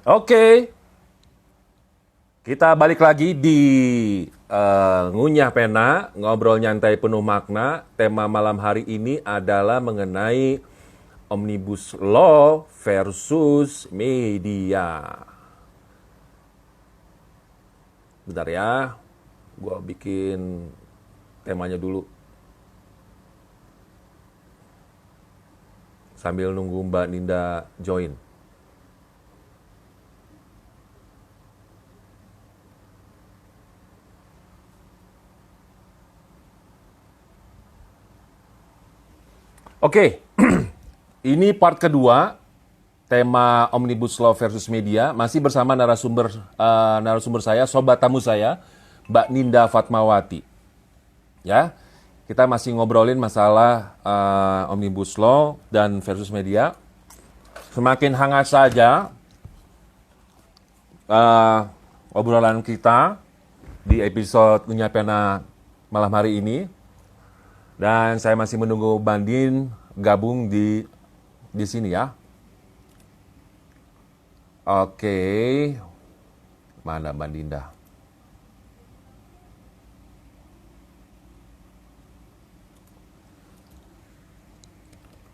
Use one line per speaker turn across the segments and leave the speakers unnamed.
Oke, kita balik lagi di Ngunyah Pena, ngobrol nyantai penuh makna. Tema malam hari ini adalah mengenai Omnibus Law versus media. Bentar ya, gua bikin temanya dulu. Sambil nunggu Mbak Ninda join. Oke, ini part kedua tema Omnibus Law versus media, masih bersama narasumber saya, sobat tamu saya, Mbak Ninda Fatmawati. Ya, kita masih ngobrolin masalah Omnibus Law dan versus media. Semakin hangat saja obrolan kita di episode Ngunyah Pena malam hari ini. Dan saya masih menunggu Bandin gabung di sini ya. Oke, mana Mbak Dinda?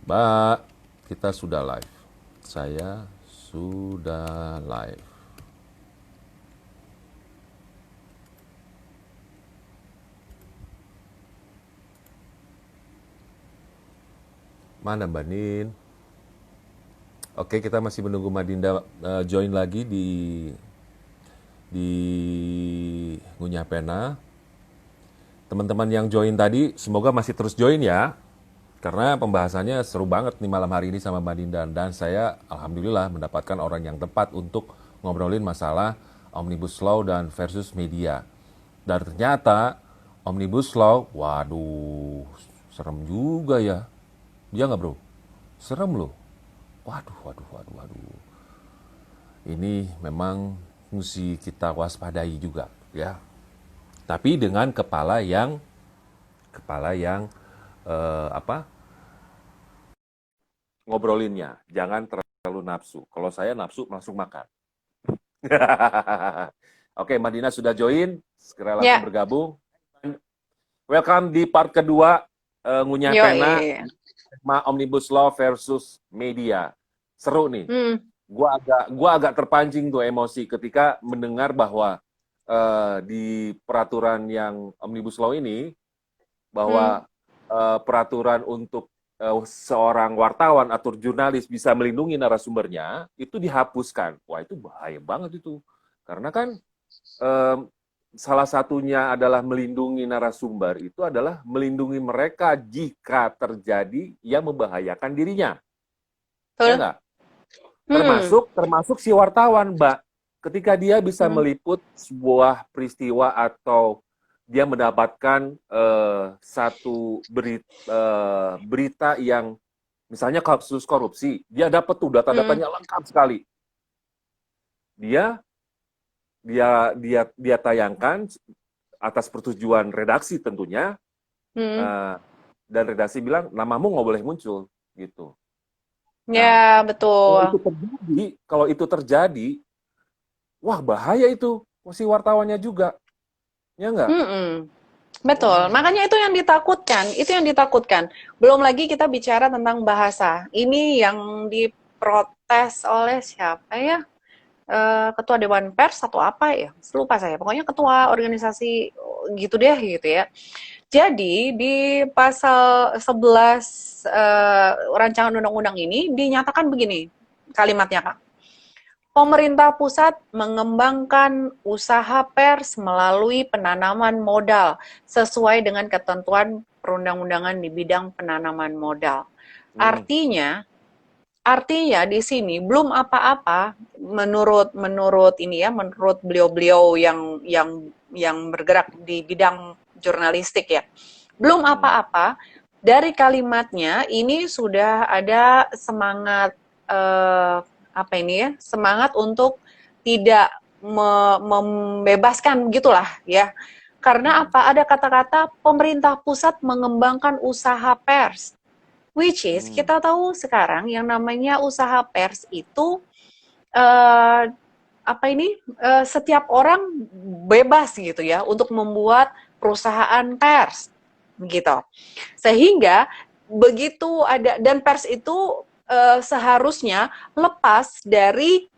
Mbak, kita sudah live. Saya sudah live. Mana Mbak Nin? Oke, kita masih menunggu Mbak Dinda join lagi di Ngunyah Pena. Teman-teman yang join tadi, semoga masih terus join ya. Karena pembahasannya seru banget nih malam hari ini sama Mbak Dinda. Dan saya alhamdulillah mendapatkan orang yang tepat untuk ngobrolin masalah Omnibus Law dan versus media. Dan ternyata Omnibus Law, waduh, serem juga ya. Iya nggak bro? Serem loh. Waduh. Ini memang mesti kita waspadai juga ya. Tapi dengan kepala yang ngobrolinnya. Jangan terlalu nafsu. Kalau saya nafsu langsung makan. Oke, Madina sudah join. Segera langsung bergabung. Welcome di part kedua Ngunyah Pena. Omnibus Law versus media. Seru nih. Gua agak terpancing tuh emosi ketika mendengar bahwa di peraturan yang Omnibus Law ini bahwa peraturan untuk seorang wartawan atau jurnalis bisa melindungi narasumbernya itu dihapuskan. Wah, itu bahaya banget itu. Karena kan salah satunya adalah melindungi narasumber, itu adalah melindungi mereka jika terjadi yang membahayakan dirinya. Ya nggak? Termasuk si wartawan, Mbak. Ketika dia bisa meliput sebuah peristiwa atau dia mendapatkan satu berita yang misalnya kasus korupsi, dia dapat tuh data-datanya lengkap sekali. Dia tayangkan atas persetujuan redaksi tentunya, dan redaksi bilang namamu nggak boleh muncul gitu.
Ya, betul.
Kalau itu terjadi, wah bahaya itu si wartawannya juga, ya nggak?
Betul. Makanya itu yang ditakutkan. Belum lagi kita bicara tentang bahasa. Ini yang diprotes oleh siapa ya? Ketua Dewan Pers atau apa ya, lupa saya, pokoknya ketua organisasi gitu deh gitu ya. Jadi di pasal 11 rancangan undang-undang ini dinyatakan begini kalimatnya, Kak. Pemerintah pusat mengembangkan usaha pers melalui penanaman modal sesuai dengan ketentuan perundang-undangan di bidang penanaman modal. Artinya di sini belum apa-apa menurut beliau-beliau yang bergerak di bidang jurnalistik ya. Belum apa-apa dari kalimatnya ini sudah ada semangat semangat untuk tidak membebaskan gitulah ya. Karena apa? Ada kata-kata pemerintah pusat mengembangkan usaha pers. Which is kita tahu sekarang yang namanya usaha pers itu uh, setiap orang bebas gitu ya untuk membuat perusahaan pers gitu. Sehingga begitu ada, dan pers itu seharusnya lepas dari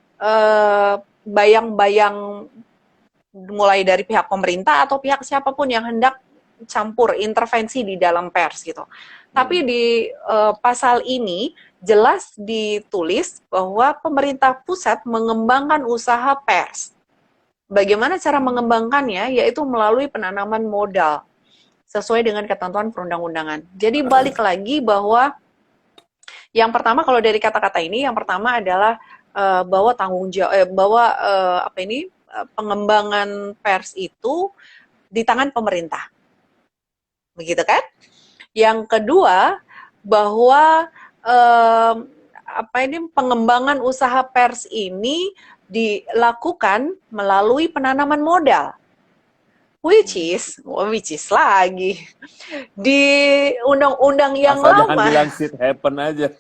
bayang-bayang mulai dari pihak pemerintah atau pihak siapapun yang hendak campur intervensi di dalam pers gitu. Tapi di pasal ini jelas ditulis bahwa pemerintah pusat mengembangkan usaha pers. Bagaimana cara mengembangkannya? Yaitu melalui penanaman modal sesuai dengan ketentuan perundang-undangan. Jadi balik lagi bahwa yang pertama kalau dari kata-kata ini, yang pertama adalah bahwa tanggung jawab, pengembangan pers itu di tangan pemerintah, begitu kan? Yang kedua bahwa pengembangan usaha pers ini dilakukan melalui penanaman modal. Which is lagi di undang-undang yang lama.
Jangan bilang shit happen aja.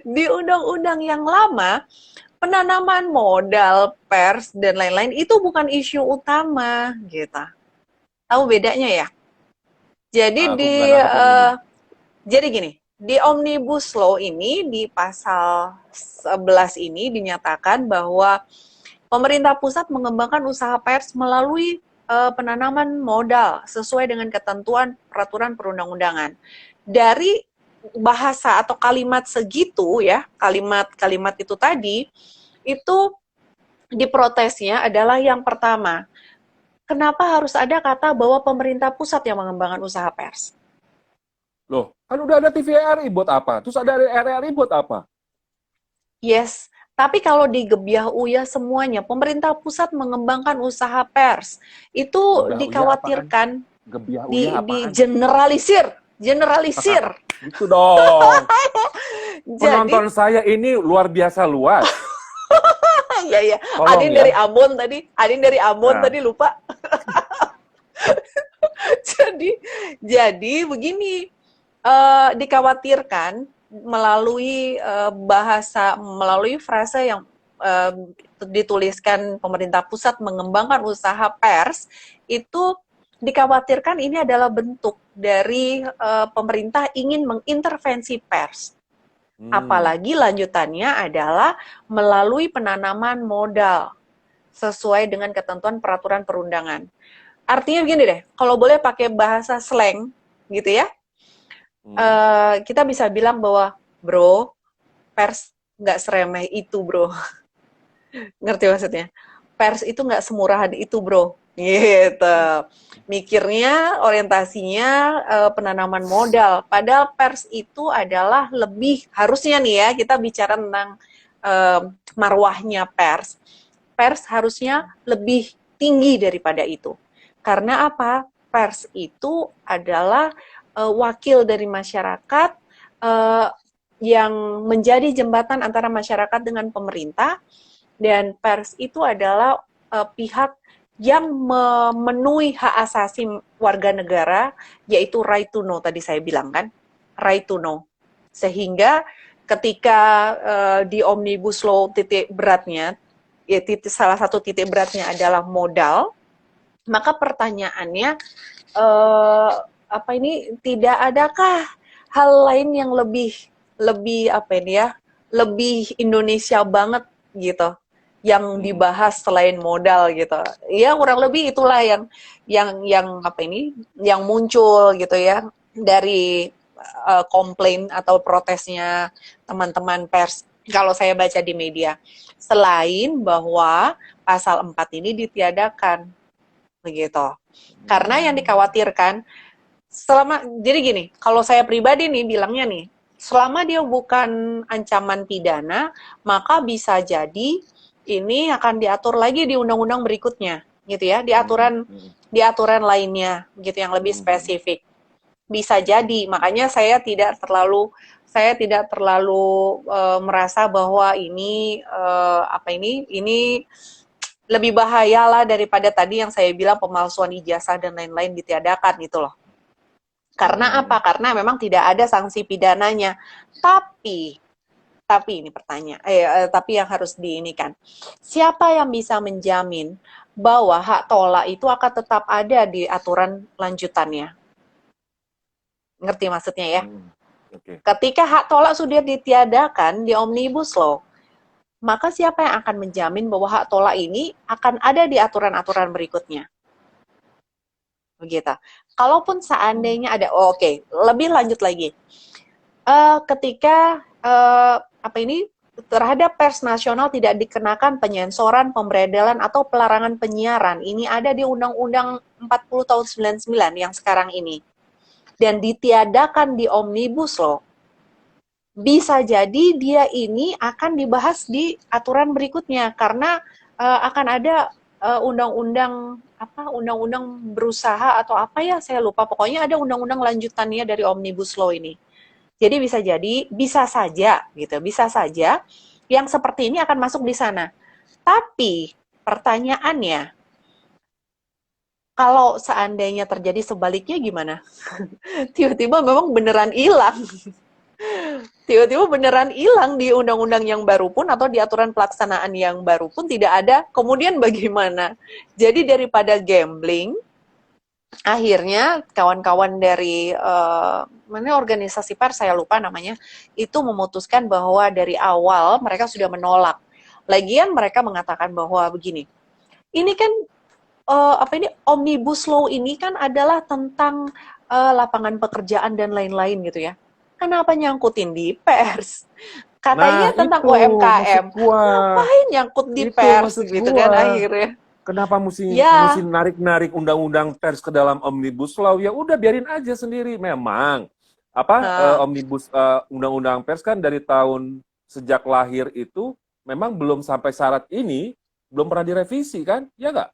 Di undang-undang yang lama, penanaman modal, pers dan lain-lain itu bukan isu utama, gitu. Tahu bedanya ya? Jadi jadi gini, di Omnibus Law ini di pasal 11 ini dinyatakan bahwa pemerintah pusat mengembangkan usaha pers melalui penanaman modal sesuai dengan ketentuan peraturan perundang-undangan. Dari bahasa atau kalimat segitu ya, kalimat itu tadi, itu diprotesnya adalah yang pertama, kenapa harus ada kata bahwa pemerintah pusat yang mengembangkan usaha pers?
Loh, kan udah ada TVRI buat apa? Terus ada RRI buat apa?
Yes, tapi kalau di Gebiah Uya semuanya, pemerintah pusat mengembangkan usaha pers, itu dikhawatirkan di generalisir.
Itu dong. Penonton saya ini luar biasa luas.
Iya. Adin dari Ambon tadi lupa. jadi begini, dikhawatirkan melalui melalui frase yang dituliskan pemerintah pusat mengembangkan usaha pers, itu dikhawatirkan ini adalah bentuk dari pemerintah ingin mengintervensi pers. Apalagi lanjutannya adalah melalui penanaman modal sesuai dengan ketentuan peraturan perundangan. Artinya begini deh, kalau boleh pakai bahasa slang gitu ya, kita bisa bilang bahwa bro, pers nggak seremeh itu bro. Ngerti maksudnya? Pers itu nggak semurahan itu bro. Gitu. Mikirnya, orientasinya penanaman modal. Padahal pers itu adalah lebih, harusnya nih ya, kita bicara tentang marwahnya pers. Pers harusnya lebih tinggi daripada itu. Karena apa? Pers itu adalah wakil dari masyarakat yang menjadi jembatan antara masyarakat dengan pemerintah, dan pers itu adalah pihak yang memenuhi hak asasi warga negara, yaitu right to know, tadi saya bilang kan, right to know. Sehingga ketika di Omnibus Law titik beratnya, ya salah satu titik beratnya adalah modal, maka pertanyaannya, tidak adakah hal lain yang lebih Indonesia banget gitu yang dibahas selain modal gitu. Ya kurang lebih itulah yang muncul gitu ya dari komplain atau protesnya teman-teman pers kalau saya baca di media. Selain bahwa pasal 4 ini ditiadakan begitu. Karena yang dikhawatirkan jadi gini, kalau saya pribadi nih bilangnya nih, selama dia bukan ancaman pidana, maka bisa jadi ini akan diatur lagi di undang-undang berikutnya, gitu ya, di aturan lainnya, gitu yang lebih spesifik. Bisa jadi, makanya saya tidak terlalu merasa bahwa ini lebih bahaya lah daripada tadi yang saya bilang pemalsuan ijazah dan lain-lain ditiadakan gitu loh. Karena apa? Karena memang tidak ada sanksi pidananya. Tapi ini pertanyaan, tapi yang harus diinikan, siapa yang bisa menjamin bahwa hak tolak itu akan tetap ada di aturan lanjutannya? Ngerti maksudnya ya?
Okay.
Ketika hak tolak sudah ditiadakan di Omnibus Law, maka siapa yang akan menjamin bahwa hak tolak ini akan ada di aturan-aturan berikutnya? Begitu. Kalaupun seandainya ada, oke, lebih lanjut lagi. Ketika terhadap pers nasional tidak dikenakan penyensoran, pemberedelan atau pelarangan penyiaran. Ini ada di Undang-Undang 40 tahun 99 yang sekarang ini. Dan ditiadakan di Omnibus Law. Bisa jadi dia ini akan dibahas di aturan berikutnya karena akan ada undang-undang berusaha atau apa ya, saya lupa. Pokoknya ada undang-undang lanjutannya dari Omnibus Law ini. Jadi bisa saja yang seperti ini akan masuk di sana. Tapi pertanyaannya, kalau seandainya terjadi sebaliknya gimana? Tiba-tiba memang beneran hilang. Tiba-tiba beneran hilang di undang-undang yang baru pun atau di aturan pelaksanaan yang baru pun tidak ada. Kemudian bagaimana? Jadi daripada gambling, akhirnya kawan-kawan dari mana organisasi pers, saya lupa namanya, itu memutuskan bahwa dari awal mereka sudah menolak. Lagian mereka mengatakan bahwa begini, ini kan Omnibus Law ini kan adalah tentang lapangan pekerjaan dan lain-lain gitu ya. Kenapa nyangkutin di pers? Katanya tentang UMKM. Ngapain nyangkut di pers gitu kan akhirnya?
Kenapa mesti narik-narik undang-undang pers ke dalam Omnibus Law? Ya udah biarin aja sendiri. Memang Omnibus undang-undang pers kan dari tahun sejak lahir itu memang belum sampai syarat ini, belum pernah direvisi kan? Ya nggak?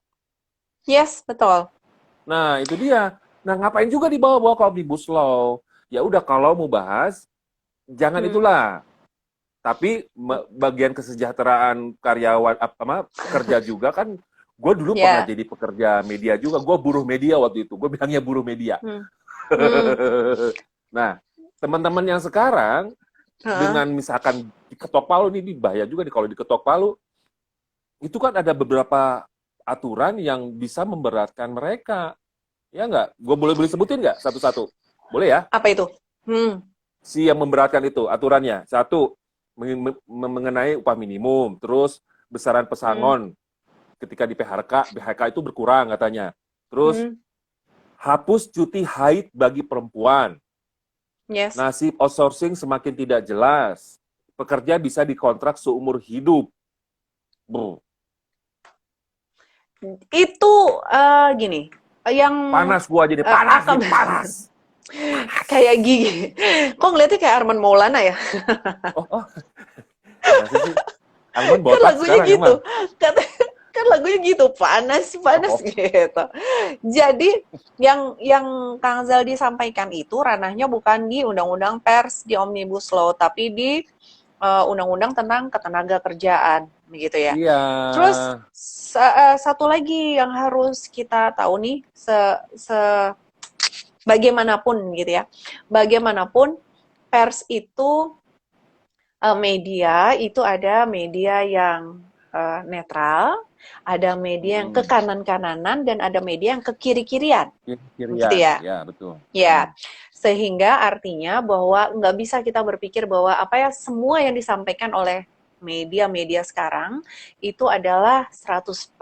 Yes, betul.
Nah, itu dia. Nah, ngapain juga dibawa-bawa ke Omnibus Law? Ya udah, kalau mau bahas jangan itulah. Tapi bagian kesejahteraan karyawan pekerja juga kan. Gue dulu pernah jadi pekerja media juga. Gue buruh media waktu itu. Gue bilangnya buruh media. Nah, teman-teman yang sekarang dengan misalkan diketok palu, ini bahaya juga nih kalau diketok palu. Itu kan ada beberapa aturan yang bisa memberatkan mereka. Ya nggak? Gue boleh sebutin nggak satu-satu? Boleh ya?
Apa itu?
Si yang memberatkan itu aturannya. Satu, mengenai upah minimum. Terus besaran pesangon. Ketika di PHK itu berkurang katanya. Terus hapus cuti haid bagi perempuan.
Yes.
Nasib outsourcing semakin tidak jelas. Pekerja bisa dikontrak seumur hidup.
Itu gini, yang
panas gua jadi panas.
Kayak Gigi. Kok ngeliatnya kayak Arman Maulana ya?
Oh. Arman botak
kan lagunya
sekarang
gitu.
Emang.
Kan lagunya gitu, panas gitu. Jadi yang Kang Zaldi sampaikan itu ranahnya bukan di Undang-Undang Pers, di Omnibus Law, tapi di Undang-Undang tentang ketenaga kerjaan, begitu ya.
Iya.
Terus satu lagi yang harus kita tahu nih, bagaimanapun gitu ya, bagaimanapun pers itu media itu ada media yang netral, ada media yang ke kanan-kananan, dan ada media yang ke kiri-kirian. Gitu ya?
Ya, betul.
Ya, sehingga artinya bahwa nggak bisa kita berpikir bahwa semua yang disampaikan oleh media-media sekarang itu adalah 100%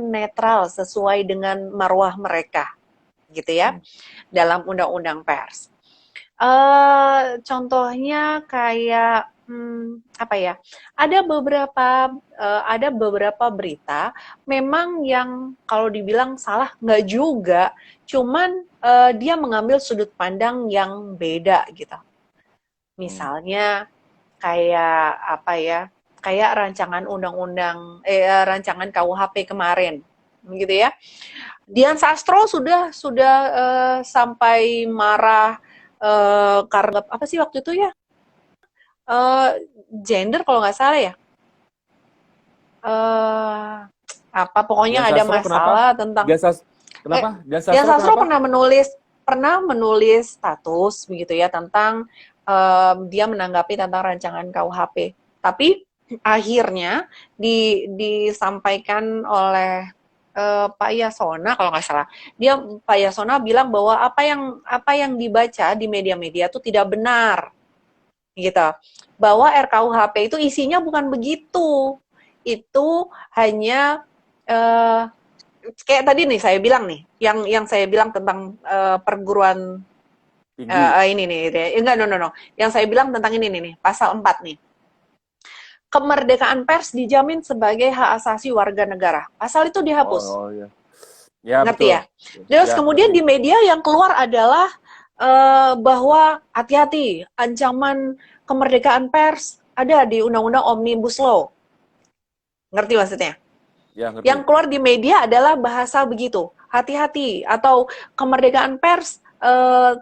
netral sesuai dengan marwah mereka, gitu ya, dalam undang-undang pers. Contohnya kayak ada beberapa berita memang yang kalau dibilang salah nggak juga, cuman dia mengambil sudut pandang yang beda gitu. Misalnya kayak kayak rancangan undang-undang rancangan KUHP kemarin, begitu ya. Dian Sastro sudah sampai marah karena apa sih waktu itu ya? Gender kalau nggak salah ya. Pokoknya ada masalah tentang.
Kenapa?
Dian Sastro pernah menulis pernah menulis status begitu ya tentang dia menanggapi tentang rancangan KUHP. Tapi akhirnya disampaikan oleh Pak Yasona kalau nggak salah. Pak Yasona bilang bahwa apa yang dibaca di media-media itu tidak benar, gitu. Bahwa RKUHP itu isinya bukan begitu. Itu hanya kayak tadi nih saya bilang nih, yang saya bilang tentang perguruan ini nih, enggak no. Yang saya bilang tentang ini nih, pasal 4 nih. Kemerdekaan pers dijamin sebagai hak asasi warga negara. Pasal itu dihapus.
Iya. Ya,
ngerti
betul.
Ya? Terus kemudian di media yang keluar adalah bahwa hati-hati, ancaman kemerdekaan pers ada di Undang-Undang Omnibus Law. Ngerti maksudnya?
Ya, ngerti.
Yang keluar di media adalah bahasa begitu. Hati-hati, atau kemerdekaan pers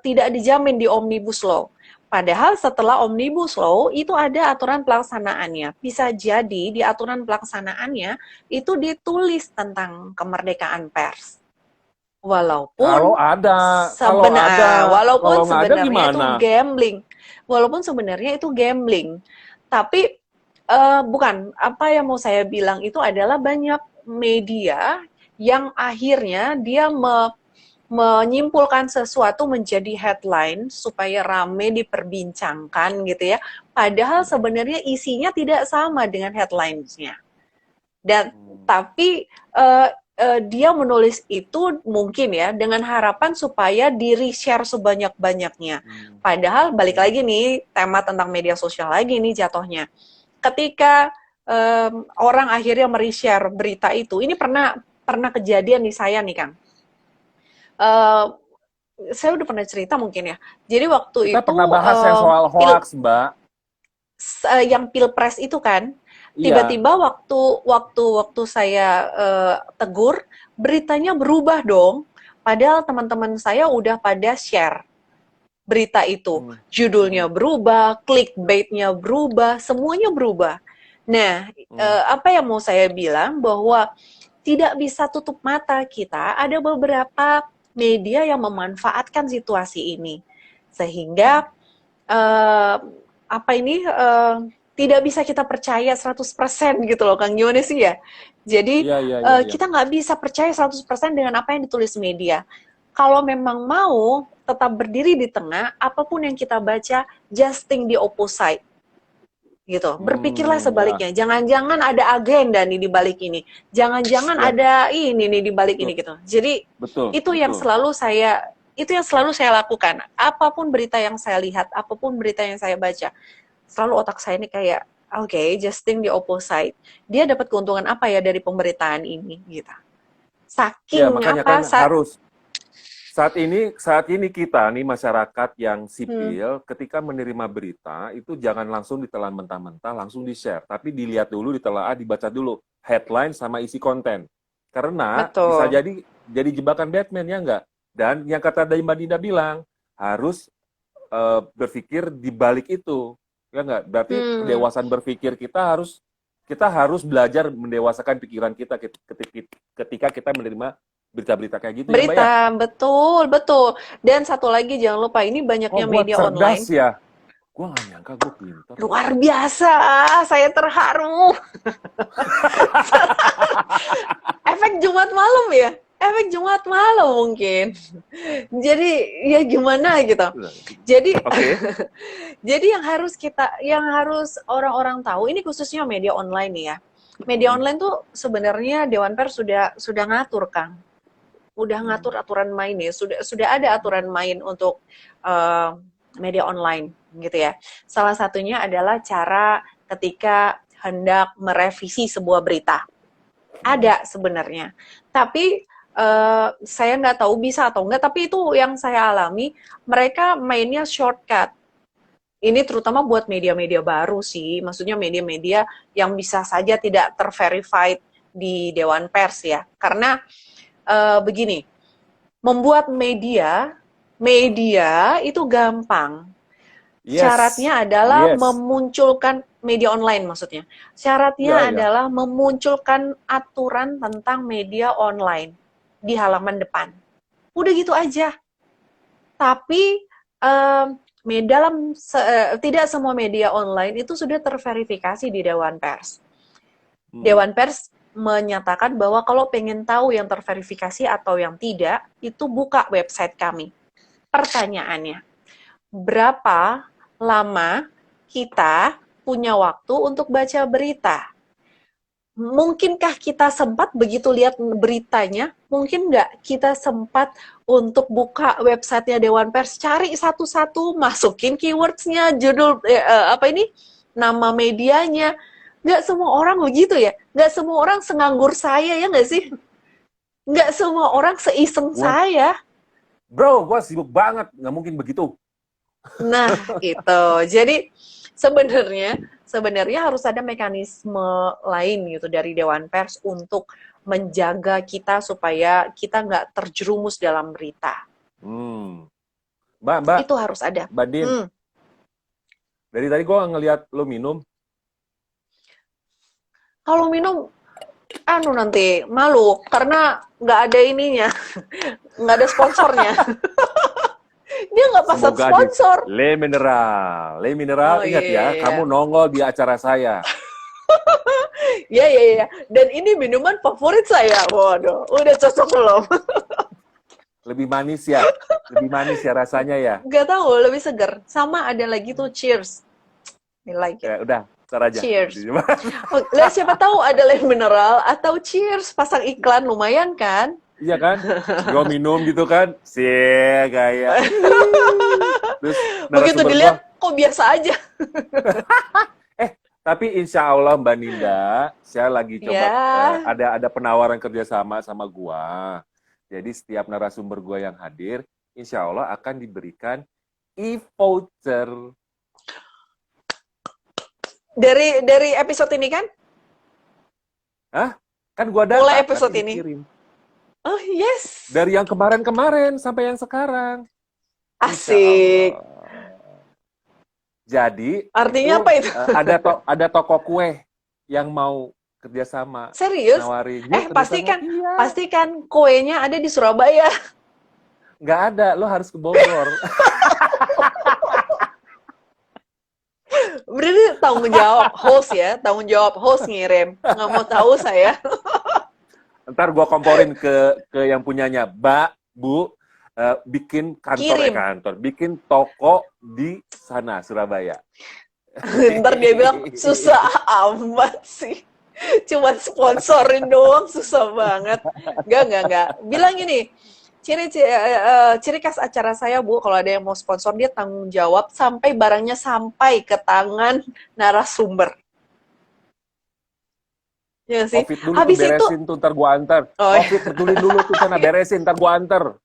tidak dijamin di Omnibus Law. Padahal setelah Omnibus Law itu ada aturan pelaksanaannya. Bisa jadi di aturan pelaksanaannya itu ditulis tentang kemerdekaan pers. Walaupun sebenarnya itu gambling. Walaupun sebenarnya itu gambling. Tapi bukan, apa yang mau saya bilang itu adalah banyak media yang akhirnya dia menyimpulkan sesuatu menjadi headline supaya rame diperbincangkan gitu ya. Padahal sebenarnya isinya tidak sama dengan headlines-nya. Dan tapi dia menulis itu mungkin ya dengan harapan supaya di-reshare sebanyak-banyaknya. Padahal balik lagi nih tema tentang media sosial lagi nih jatuhnya. Ketika orang akhirnya me-reshare berita itu, ini pernah kejadian di saya nih Kang. Saya udah pernah cerita mungkin ya. Jadi waktu
kita
itu
pernah bahas yang soal hoax, Mbak.
Yang pilpres itu kan, tiba-tiba waktu saya tegur, beritanya berubah dong. Padahal teman-teman saya udah pada share berita itu. Judulnya berubah, clickbait-nya berubah, semuanya berubah. Nah, apa yang mau saya bilang bahwa tidak bisa tutup mata kita, ada beberapa media yang memanfaatkan situasi ini. Sehingga tidak bisa kita percaya 100% gitu loh Kang, gimana sih ya? Jadi kita nggak bisa percaya 100% dengan apa yang ditulis media. Kalau memang mau tetap berdiri di tengah, apapun yang kita baca, just think the opposite. Gitu. Berpikirlah sebaliknya. Jangan-jangan ada agenda nih di balik ini. Jangan-jangan ada ini nih di balik ini gitu. Jadi itu yang selalu saya lakukan. Apapun berita yang saya lihat, apapun berita yang saya baca, selalu otak saya ini kayak, okay, just think the opposite. Dia dapat keuntungan apa ya dari pemberitaan ini gitu. Saking
makanya
apa
kan harus saat ini kita nih masyarakat yang sipil ketika menerima berita itu jangan langsung ditelan mentah-mentah, langsung di-share, tapi dilihat dulu, ditelaah, dibaca dulu headline sama isi konten. Karena bisa jadi jebakan Batman ya enggak? Dan yang kata dari Mbak Dinda bilang harus berpikir di balik itu. Ya enggak? Berarti kedewasaan berpikir kita harus belajar mendewasakan pikiran kita ketika kita menerima berita-berita kayak gitu
berita,
ya, Mbak, ya?
betul. Dan satu lagi jangan lupa, ini banyaknya media online.
Ya. Gue gak nyangka gue pintar.
Luar biasa, saya terharu. Efek Jumat malam ya? Efek Jumat malam mungkin. Jadi ya gimana gitu. Jadi jadi yang harus orang-orang tahu, ini khususnya media online nih ya. Media online tuh sebenarnya Dewan Pers sudah ngatur, Kang. Udah ngatur aturan mainnya, sudah ada aturan main untuk media online gitu ya. Salah satunya adalah cara ketika hendak merevisi sebuah berita. Ada sebenarnya. Tapi saya nggak tahu bisa atau enggak, tapi itu yang saya alami, mereka mainnya shortcut. Ini terutama buat media-media baru sih, maksudnya media-media yang bisa saja tidak terverified di Dewan Pers ya. Karena begini, membuat media itu gampang. Syaratnya adalah memunculkan media online maksudnya. Syaratnya adalah memunculkan aturan tentang media online di halaman depan. Udah gitu aja. Tapi tidak semua media online itu sudah terverifikasi di Dewan Pers. Dewan Pers menyatakan bahwa kalau pengen tahu yang terverifikasi atau yang tidak, itu buka website kami. Pertanyaannya, berapa lama kita punya waktu untuk baca berita? Mungkinkah kita sempat begitu lihat beritanya, mungkin nggak kita sempat untuk buka websitenya Dewan Pers, cari satu-satu, masukin keywordsnya, judul, nama medianya. Nggak semua orang begitu ya. Nggak semua orang senganggur saya, ya nggak sih? Nggak semua orang seiseng saya.
Bro, gue sibuk banget. Nggak mungkin begitu.
Nah, itu. Jadi, sebenarnya harus ada mekanisme lain gitu dari Dewan Pers untuk menjaga kita supaya kita nggak terjerumus dalam berita.
Mbak.
Itu harus ada.
Mbak Din. Dari tadi gue ngeliat lo minum.
Kalau minum, nanti malu karena nggak ada ininya, nggak ada sponsornya. Dia nggak pasang sponsor.
Le Mineral, ingat ya, kamu nongol di acara saya.
Iya. Dan ini minuman favorit saya. Waduh, udah cocok belum?
Lebih manis ya rasanya ya.
Nggak tahu, lebih segar. Sama ada lagi tuh Cheers. Like it.
Ya udah. Aja.
Cheers. Siapa tahu ada Le Mineral atau Cheers, pasang iklan lumayan kan?
Iya kan? Gue minum gitu kan, gaya. Terus
begitu dilihat kok biasa aja.
Tapi insya Allah Mbak Ninda, saya lagi coba ada penawaran kerjasama sama gua. Jadi setiap narasumber gua yang hadir, insya Allah akan diberikan e-voucher.
Dari episode ini kan?
Hah? Kan gua data.
Mulai episode ini.
Dikirim.
Oh, yes.
Dari yang kemarin sampai yang sekarang.
Asik.
Jadi,
artinya apa itu?
Ada toko kue yang mau kerjasama.
Serius?
Nawarin.
Pastikan kuenya ada di Surabaya.
Nggak ada, lo harus ke Bogor.
Berarti tanggung jawab host ngirim. Nggak mau tahu saya.
Ntar gue komporin ke yang punyanya, Mbak, Bu, bikin bikin toko di sana, Surabaya.
Ntar dia bilang, susah amat sih. Cuma sponsorin doang, susah banget. Enggak. Bilang gini, ciri khas acara saya, Bu, kalau ada yang mau sponsor, dia tanggung jawab sampai barangnya sampai ke tangan narasumber. Ya sih.
Covid dulu habis beresin tuh, ntar gua antar. Covid betulin dulu tuh sana, beresin, ntar gua antar.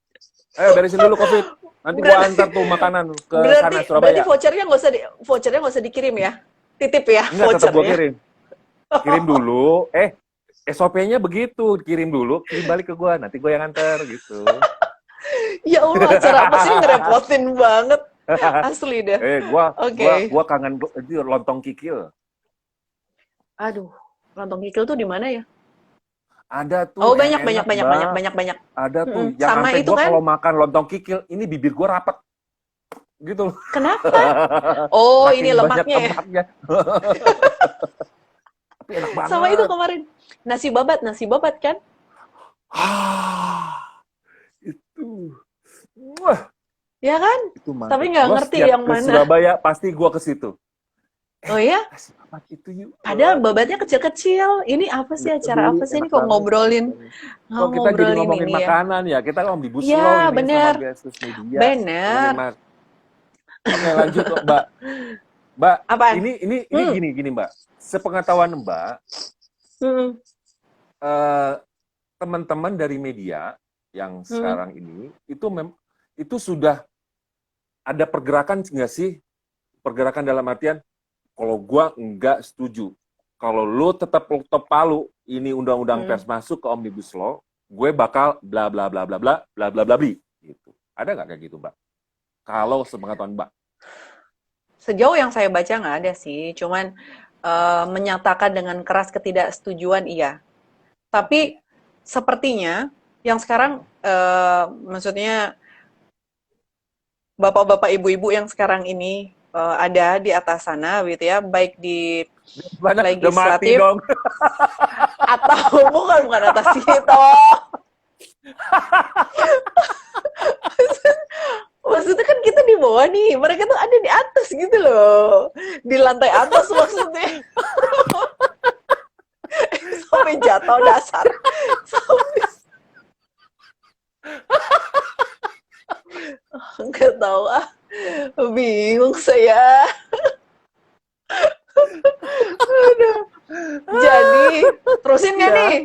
Ayo beresin dulu Covid. Nanti gua antar tuh makanan ke sana Surabaya.
Berarti vouchernya nggak usah dikirim ya? Titip ya vouchernya.
Enggak, tetap gua kirim. Kirim dulu. SOP-nya begitu, kirim dulu, kirim balik ke gua, nanti gua yang antar gitu.
Ya Allah, acara apa sih ngerepotin banget. Asli deh.
Gua kangen lontong kikil.
Aduh. Lontong kikil tuh di mana ya?
Ada tuh.
Oh, banyak.
Ada tuh. Yang
sama
sampai
itu
gua
kan?
kalau makan lontong kikil, ini bibir gua rapat. Gitu.
Kenapa? Oh, ini lemaknya ya.
Tapi enak banget.
Sama itu kemarin. Nasi babat kan?
Itu.
Ya kan?
Itu
tapi nggak ngerti yang mana.
Surabaya pasti gua ke situ.
Oh ya?
Itu yuk.
Padahal babatnya kecil-kecil. Ini apa sih, acara apa sih ini kok ngobrolin?
Kok kita jadi ngomongin makanan ya? Kita Omnibus Law
ya,
ini
bener.
sama Besus Media.
Bener.
Oke, lanjut Mbak. Mbak,
apaan?
ini gini Mbak. Sepengetahuan Mbak, teman-teman dari media yang sekarang ini itu sudah ada pergerakan nggak sih? Pergerakan dalam artian, kalau gua nggak setuju, kalau lu tetap ketok palu ini undang-undang pers masuk ke Omnibus Law, gue bakal bla bla bla bla bla bla bla bla bli gitu. Ada nggak kayak gitu, Mbak? Kalau sepengetahuan Mbak?
Sejauh yang saya baca nggak ada sih, cuman menyatakan dengan keras ketidaksetujuan iya. Tapi sepertinya yang sekarang maksudnya bapak-bapak, ibu-ibu yang sekarang ini ada di atas sana, gitu ya, baik di
Mana udah mati
legislatif
dong.
atau bukan atas itu. Maksudnya kan kita di bawah nih, mereka tuh ada di atas gitu loh, di lantai atas maksudnya. Sampai jatuh dasar. Sampai... Nggak tahu ah, bingung saya. Aduh. Jadi terusin nggak
Ya,
nih?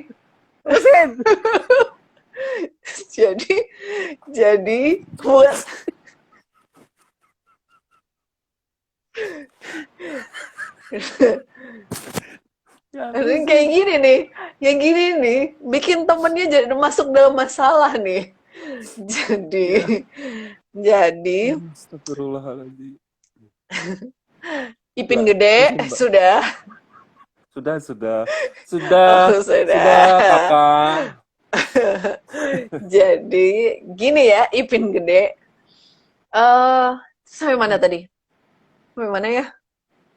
terusin.
jadi jadi buat
Ya,
kayak
terusin.
gini nih, yang gini nih bikin temennya jadi masuk dalam masalah nih. Jadi
Ya.
jadi
Astagfirullahaladzim.
Ipin
Ya,
gede
terusin, Mbak.
sudah.
Sudah,
Oh, sudah.
sudah, Kakak.
Jadi gini ya, Ipin gede. Sampai mana tadi? Sampai mana ya?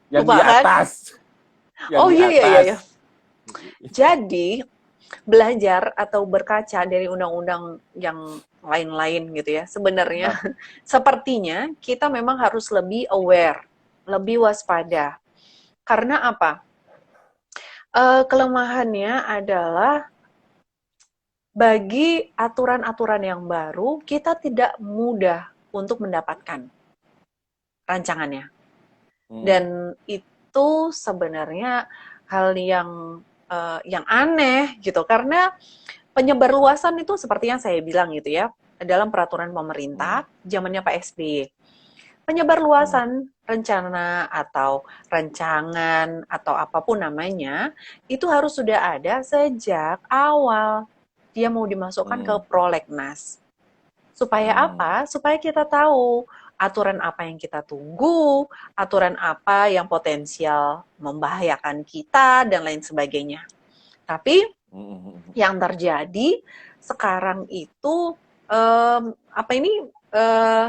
Yang
Lupa
di
kan?
atas. Yang
Oh
di
iya iya iya.
atas.
Iya. Jadi belajar atau berkaca dari undang-undang yang lain-lain gitu ya. Sebenarnya
Nah,
sepertinya kita memang harus lebih aware, lebih waspada. Karena apa? Kelemahannya adalah bagi aturan-aturan yang baru, kita tidak mudah untuk mendapatkan rancangannya. Dan itu sebenarnya hal yang aneh gitu, karena penyebarluasan itu seperti yang saya bilang gitu ya, dalam peraturan pemerintah zamannya Pak SBY. Penyebarluasan rencana atau rancangan atau apapun namanya, itu harus sudah ada sejak awal dia mau dimasukkan ke prolegnas. Supaya apa? Supaya kita tahu aturan apa yang kita tunggu, aturan apa yang potensial membahayakan kita, dan lain sebagainya. Tapi yang terjadi sekarang itu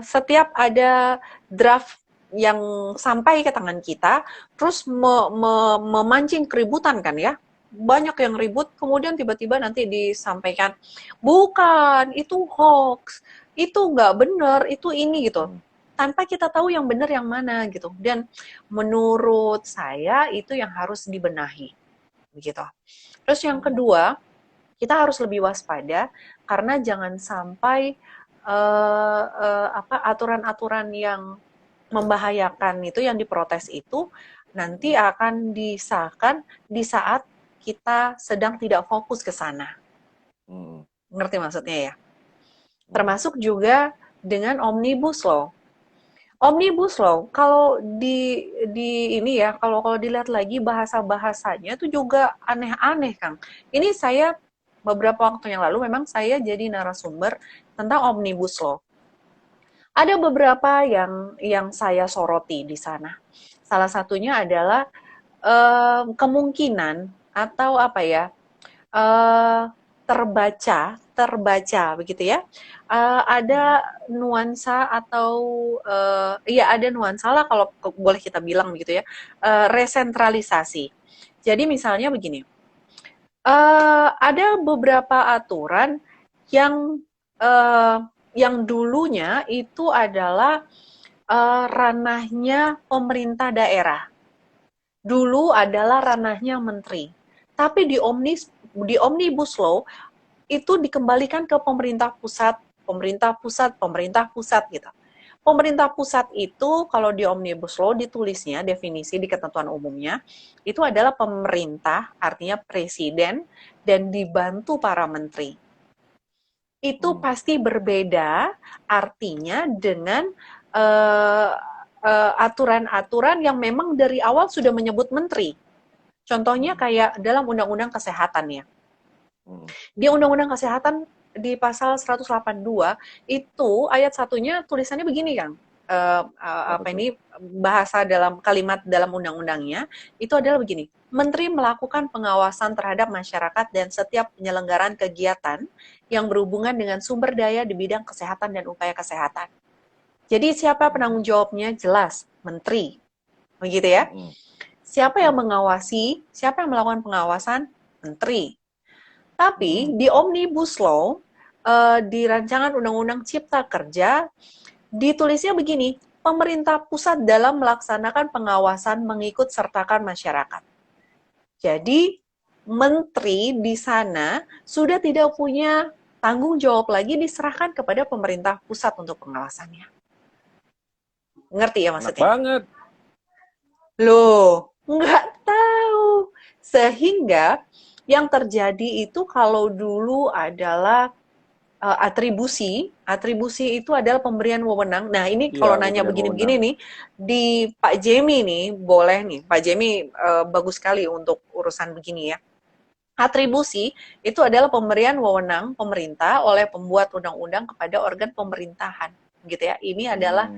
setiap ada draft yang sampai ke tangan kita, terus memancing keributan kan ya, banyak yang ribut, kemudian tiba-tiba nanti disampaikan, bukan, itu hoax, itu nggak benar, itu ini gitu, tanpa kita tahu yang benar yang mana gitu. Dan menurut saya itu yang harus dibenahi begitu. Terus yang kedua, kita harus lebih waspada karena jangan sampai aturan-aturan yang membahayakan itu, yang diprotes itu nanti akan disahkan di saat kita sedang tidak fokus ke sana. Ngerti maksudnya ya? Termasuk juga dengan Omnibus Law. Omnibus Law, kalau di ini ya, kalau dilihat lagi bahasa-bahasanya itu juga aneh-aneh, Kang. Ini saya beberapa waktu yang lalu memang saya jadi narasumber tentang Omnibus Law. Ada beberapa yang saya soroti di sana. Salah satunya adalah kemungkinan atau apa ya, terbaca begitu ya, ada nuansa atau ada nuansa lah kalau boleh kita bilang begitu ya, resentralisasi. Jadi misalnya begini, ada beberapa aturan yang dulunya itu adalah ranahnya pemerintah daerah. Dulu adalah ranahnya menteri. Tapi di Omnibus Law itu dikembalikan ke pemerintah pusat gitu. Pemerintah pusat itu kalau di Omnibus Law ditulisnya, definisi di ketentuan umumnya, itu adalah pemerintah, artinya presiden, dan dibantu para menteri. Itu pasti berbeda artinya dengan aturan-aturan yang memang dari awal sudah menyebut menteri. Contohnya kayak dalam Undang-Undang Kesehatan ya. Di Undang-Undang Kesehatan di pasal 182 itu ayat satunya tulisannya begini, Kang. Bahasa dalam kalimat dalam undang-undangnya itu adalah begini. Menteri melakukan pengawasan terhadap masyarakat dan setiap penyelenggaraan kegiatan yang berhubungan dengan sumber daya di bidang kesehatan dan upaya kesehatan. Jadi siapa penanggung jawabnya? Jelas, menteri. Begitu ya. Siapa yang mengawasi? Siapa yang melakukan pengawasan? Menteri. Tapi di Omnibus Law, di rancangan Undang-Undang Cipta Kerja, ditulisnya begini, pemerintah pusat dalam melaksanakan pengawasan mengikut sertakan masyarakat. Jadi, menteri di sana sudah tidak punya tanggung jawab lagi, diserahkan kepada pemerintah pusat untuk pengawasannya. Ngerti ya maksudnya?
Enak banget.
Loh, nggak tahu. Sehingga yang terjadi itu kalau dulu adalah atribusi itu adalah pemberian wewenang. Nah ini kalau nanya begini-begini nih, di Pak Jemi nih, boleh nih, Pak Jemi bagus sekali untuk urusan begini ya. Atribusi itu adalah pemberian wewenang pemerintah oleh pembuat undang-undang kepada organ pemerintahan, gitu ya. Ini adalah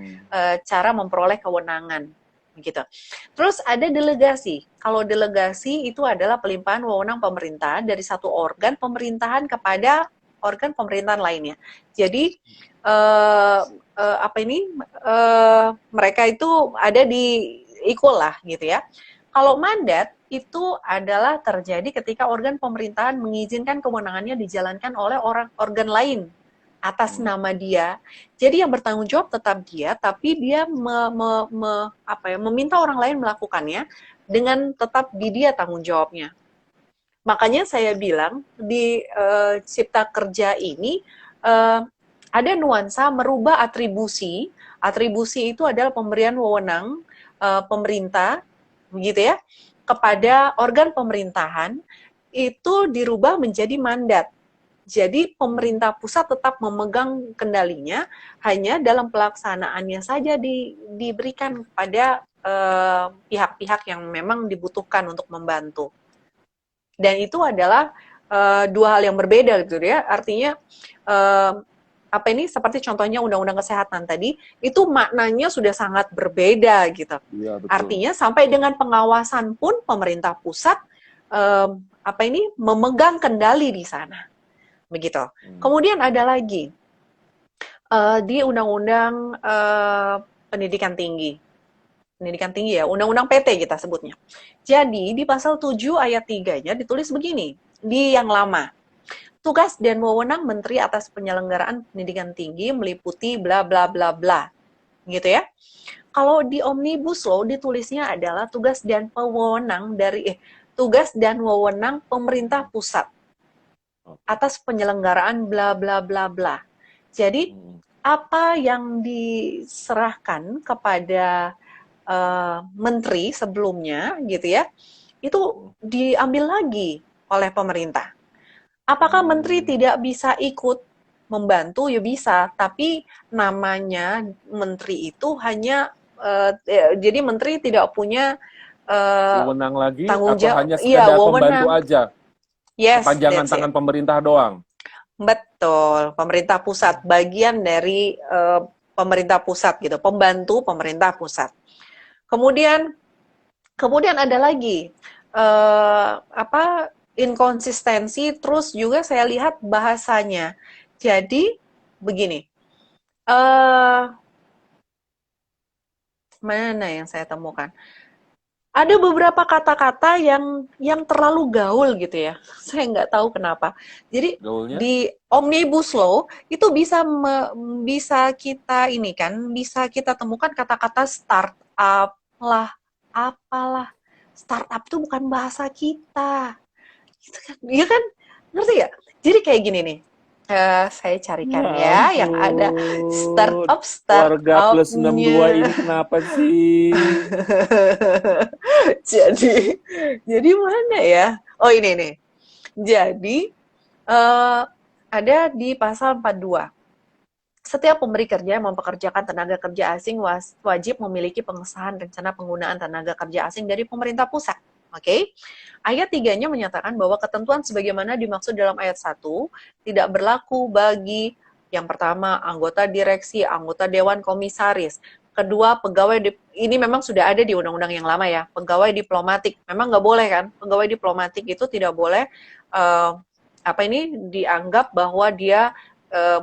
cara memperoleh kewenangan, gitu. Terus ada delegasi. Kalau delegasi itu adalah pelimpahan wewenang pemerintah dari satu organ pemerintahan kepada organ pemerintahan lainnya. Jadi mereka itu ada di equal lah gitu ya. Kalau mandat itu adalah terjadi ketika organ pemerintahan mengizinkan kewenangannya dijalankan oleh organ lain atas nama dia. Jadi yang bertanggung jawab tetap dia, tapi dia meminta orang lain melakukannya dengan tetap di dia tanggung jawabnya. Makanya saya bilang di Cipta Kerja ini ada nuansa merubah atribusi. Atribusi itu adalah pemberian wewenang pemerintah, begitu ya, kepada organ pemerintahan itu dirubah menjadi mandat. Jadi pemerintah pusat tetap memegang kendalinya, hanya dalam pelaksanaannya saja diberikan kepada pihak-pihak yang memang dibutuhkan untuk membantu. Dan itu adalah dua hal yang berbeda gitu ya. Artinya seperti contohnya Undang-Undang Kesehatan tadi, itu maknanya sudah sangat berbeda gitu. Ya, artinya sampai dengan pengawasan pun pemerintah pusat memegang kendali di sana. Begitu. Kemudian ada lagi di Undang-Undang Pendidikan Tinggi ya, Undang-Undang PT kita sebutnya. Jadi di pasal 7 ayat 3-nya ditulis begini, di yang lama. Tugas dan wewenang menteri atas penyelenggaraan pendidikan tinggi meliputi bla bla bla bla. Gitu ya. Kalau di Omnibus Law ditulisnya adalah tugas dan wewenang pemerintah pusat atas penyelenggaraan bla bla bla bla. Jadi apa yang diserahkan kepada menteri sebelumnya gitu ya, itu diambil lagi oleh pemerintah. Apakah menteri tidak bisa ikut membantu? Ya bisa, tapi namanya menteri itu hanya jadi menteri tidak punya
wewenang lagi
tanggung
atau
jawab,
hanya sekedar pembantu aja?
Yes,
kepanjangan tangan pemerintah doang.
Betul, pemerintah pusat, bagian dari pemerintah pusat gitu, pembantu pemerintah pusat. Kemudian ada lagi inkonsistensi, terus juga saya lihat bahasanya. Jadi begini, mana yang saya temukan? Ada beberapa kata-kata yang terlalu gaul gitu ya. Saya nggak tahu kenapa. Jadi gaulnya? Di Omnibus Law itu bisa kita bisa kita temukan kata-kata startup lah, apalah. Startup itu bukan bahasa kita. Gitu kan? Iya kan? Ngerti ya? Jadi kayak gini nih. Saya carikan ya yang ada startup
Warga plus 62 ini kenapa sih?
jadi mana ya? Oh ini nih. Jadi ada di pasal 42. Setiap pemberi kerja yang mempekerjakan tenaga kerja asing wajib memiliki pengesahan rencana penggunaan tenaga kerja asing dari pemerintah pusat. Oke. Ayat 3-nya menyatakan bahwa ketentuan sebagaimana dimaksud dalam ayat 1 tidak berlaku bagi yang pertama anggota direksi, anggota dewan komisaris. Kedua, pegawai ini memang sudah ada di undang-undang yang lama ya, pegawai diplomatik. Memang nggak boleh kan, pegawai diplomatik itu tidak boleh dianggap bahwa dia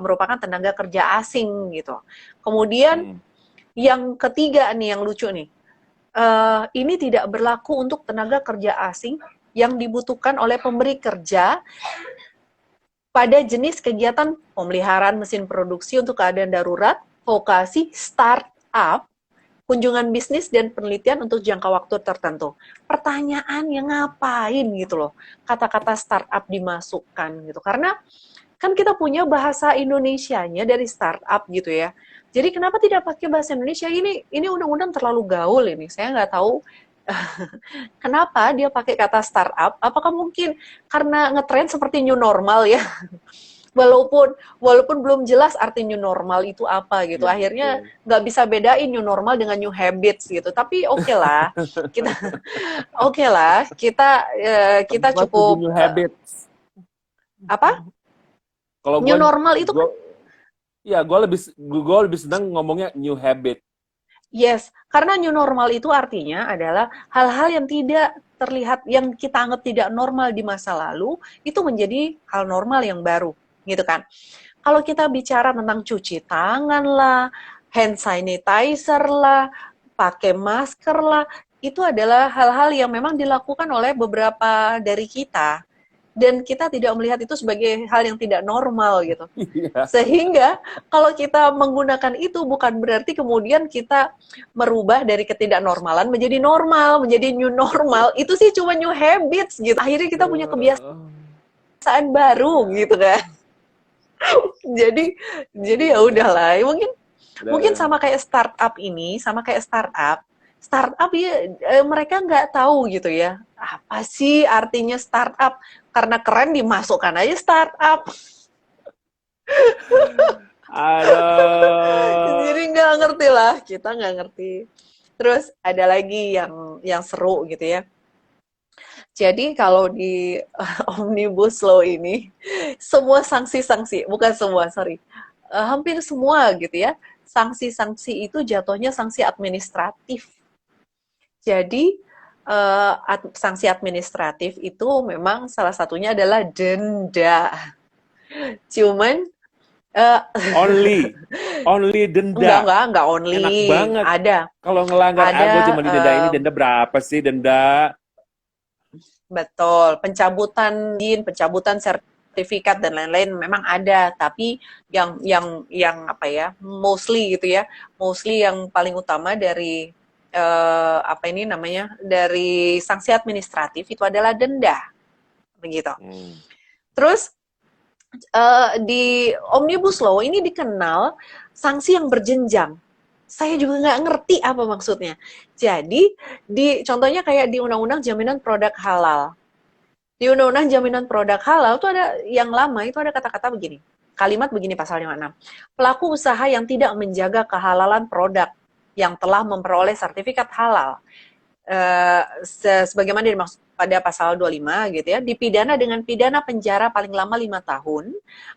merupakan tenaga kerja asing gitu. Kemudian yang ketiga nih yang lucu nih, ini tidak berlaku untuk tenaga kerja asing yang dibutuhkan oleh pemberi kerja pada jenis kegiatan pemeliharaan mesin produksi untuk keadaan darurat, vokasi, startup, kunjungan bisnis, dan penelitian untuk jangka waktu tertentu. Pertanyaannya ngapain gitu loh, kata-kata startup dimasukkan gitu. Karena kan kita punya bahasa Indonesianya dari startup gitu ya. Jadi kenapa tidak pakai bahasa Indonesia? Ini undang-undang terlalu gaul ini. Saya nggak tahu kenapa dia pakai kata startup. Apakah mungkin karena ngetrend seperti new normal ya? walaupun belum jelas arti new normal itu apa gitu. Akhirnya nggak bisa bedain new normal dengan new habits gitu. Tapi oke lah, kita kita cukup
new habits.
Apa?
Kalau
new normal itu
ya gue lebih senang ngomongnya new habit.
Yes, karena new normal itu artinya adalah hal-hal yang tidak terlihat, yang kita anggap tidak normal di masa lalu, itu menjadi hal normal yang baru, gitu kan. Kalau kita bicara tentang cuci tangan lah, hand sanitizer lah, pakai masker lah, itu adalah hal-hal yang memang dilakukan oleh beberapa dari kita. Dan kita tidak melihat itu sebagai hal yang tidak normal gitu. Sehingga kalau kita menggunakan itu bukan berarti kemudian kita merubah dari ketidaknormalan menjadi normal, menjadi new normal. Itu sih cuma new habits gitu. Akhirnya kita punya kebiasaan baru gitu kan. jadi ya udahlah. Mungkin sama kayak startup ini, sama kayak startup ya mereka nggak tahu gitu ya apa sih artinya startup, karena keren dimasukkan aja startup.
Aduh.
Jadi nggak ngerti lah, kita nggak ngerti. Terus ada lagi yang seru gitu ya. Jadi kalau di Omnibus Law ini semua sanksi-sanksi, bukan semua, sorry, hampir semua gitu ya, sanksi-sanksi itu jatuhnya sanksi administratif. Jadi sanksi administratif itu memang salah satunya adalah denda. Cuman
only denda.
Enggak only.
Enak banget.
Ada.
Kalau ngelanggar gue cuma didenda ini, denda berapa sih denda?
Betul. Pencabutan sertifikat dan lain-lain memang ada, tapi yang apa ya? Mostly gitu ya. Mostly yang paling utama dari dari sanksi administratif itu adalah denda, begitu. Terus di Omnibus Law ini dikenal sanksi yang berjenjang. Saya juga nggak ngerti apa maksudnya. Jadi contohnya kayak di Undang-Undang Jaminan Produk Halal. Di Undang-Undang Jaminan Produk Halal itu ada yang lama, itu ada kata-kata begini. Kalimat begini pasal 56. Pelaku usaha yang tidak menjaga kehalalan produk yang telah memperoleh sertifikat halal sebagaimana dimaksud pada pasal 25 gitu ya, dipidana dengan pidana penjara paling lama 5 tahun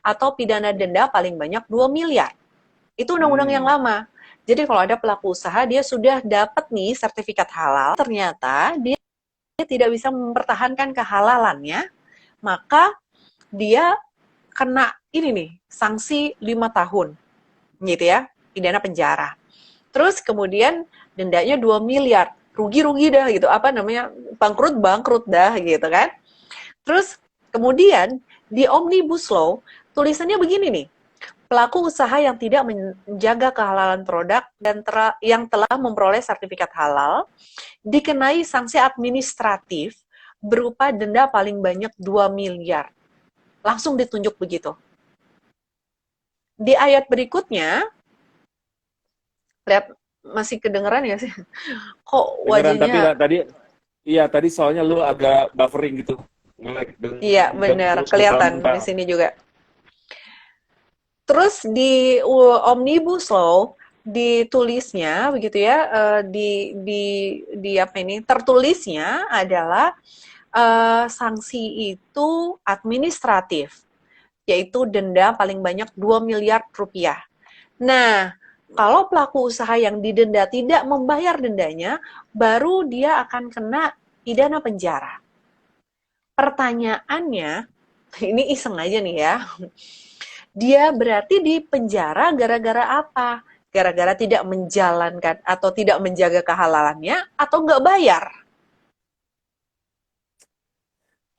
atau pidana denda paling banyak 2 miliar. Itu undang-undang yang lama. Jadi kalau ada pelaku usaha dia sudah dapat nih sertifikat halal, ternyata dia tidak bisa mempertahankan kehalalannya, maka dia kena ini nih, sanksi 5 tahun. Gitu ya, pidana penjara. Terus kemudian dendanya 2 miliar. Rugi-rugi dah gitu. Apa namanya? Bangkrut dah gitu kan. Terus kemudian di Omnibus Law tulisannya begini nih. Pelaku usaha yang tidak menjaga kehalalan produk dan yang telah memperoleh sertifikat halal dikenai sanksi administratif berupa denda paling banyak 2 miliar. Langsung ditunjuk begitu. Di ayat berikutnya, lihat masih kedengeran ya sih? Kok wajahnya?
Tadi soalnya lu agak buffering gitu.
Iya benar, kelihatan di sini juga. Terus di Omnibus Law ditulisnya begitu ya, di apa ini? Tertulisnya adalah sanksi itu administratif, yaitu denda paling banyak 2 miliar rupiah. Nah, kalau pelaku usaha yang didenda tidak membayar dendanya, baru dia akan kena pidana penjara. Pertanyaannya, ini iseng aja nih ya. Dia berarti di penjara gara-gara apa? Gara-gara tidak menjalankan atau tidak menjaga kehalalannya atau nggak bayar,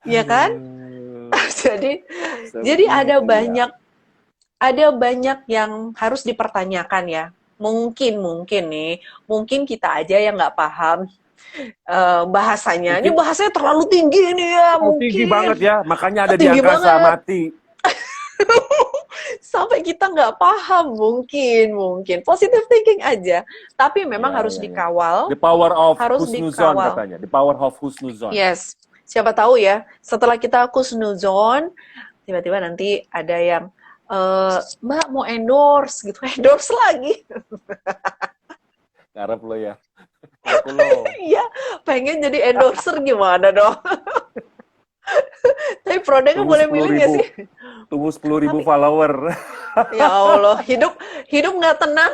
ya kan?
Aduh,
Jadi jadi
sebegitu ya.
ada banyak yang harus dipertanyakan ya. Mungkin nih, mungkin kita aja yang nggak paham bahasanya. Ini
Mungkin
bahasanya terlalu tinggi nih ya,
tinggi
mungkin
banget ya, makanya ada di
tinggi
angkasa
banget.
mati.
Sampai kita nggak paham, mungkin positive thinking aja. Tapi memang
Ya,
harus
ya, ya.
dikawal,
The power of
harus
husnuzon
dikawal.
katanya. The power of husnuzon.
Yes, siapa tahu ya. Setelah kita kusnuzon, tiba-tiba nanti ada yang Mbak mau endorse gitu, endorse lagi.
Ngarep lo ya. Aku lo.
Iya, pengen jadi endorser gimana dong? Tapi produknya
Tunggu
boleh
sepuluh
milih nggak
ribu.
sih?
Tunggu 10.000
Tapi
follower.
ya Allah, hidup nggak tenang.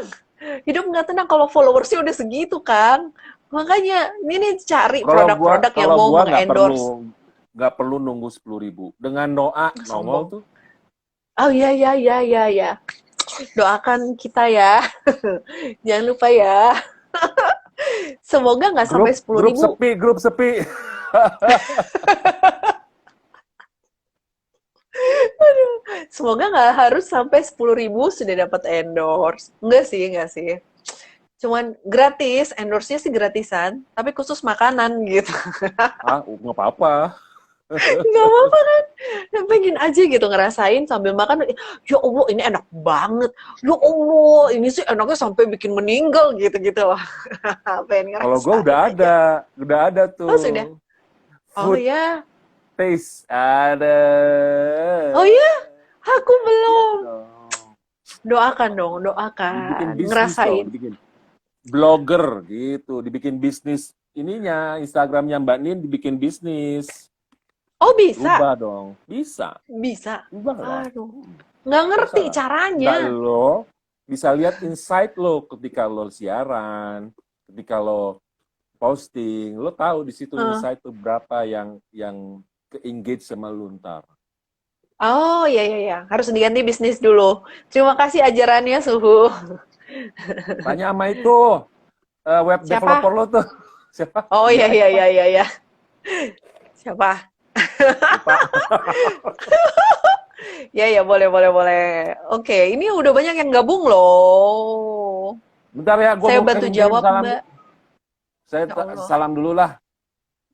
Hidup nggak tenang kalau followersnya udah segitu, Kang. Makanya ini cari produk-produk yang
Kalau
mau
gua
mengendorse.
nggak perlu nunggu 10.000. Dengan doa nongol
Sombong.
tuh.
Oh iya, iya, iya, iya, iya. Doakan kita ya. Jangan lupa ya. Semoga nggak sampai
Grup
10.000.
grup sepi.
Semoga nggak harus sampai 10.000 sudah dapat endorse. Enggak sih. Cuman gratis, endorse-nya sih gratisan, tapi khusus makanan gitu.
Ah, nggak apa-apa.
Nggak apa-apa kan? Dan pengen aja gitu ngerasain sambil makan, ya Allah ini enak banget. Ya Allah, ini sih enaknya sampai bikin meninggal gitu-gitu loh. Pengen
Kalau gua
ngerasain aja.
udah ada
Oh sudah?
tuh.
Oh
Food
ya?
taste ada.
Oh ya? Aku
Iya
belum.
dong.
Doakan dong,
Dibikin
doakan.
bisnis dong,
Ngerasain.
dibikin blogger gitu, dibikin bisnis ininya, Instagramnya Mbak Nin dibikin bisnis.
Oh bisa?
Rubah dong. Bisa.
Bisa?
Rubah lah.
Aduh. Nggak
Masa
ngerti
lah. Nggak
caranya.
lo bisa lihat insight lo ketika lo siaran, ketika lo posting, lo tahu di situ
Hah.
insight tuh berapa yang ke-engage sama lo ntar.
Oh iya. Harus diganti bisnis dulu. Terima kasih ajarannya, Suhu.
Tanya sama itu web developer
Siapa?
lo tuh. Siapa?
Oh iya. Siapa?
Lupa.
Ya, boleh. Oke, ini udah banyak yang gabung loh.
Bentar ya, gue
Saya
mau
bantu
ngirim
jawab,
salam.
Mbak.
Saya
Ya Allah.
salam dulu lah.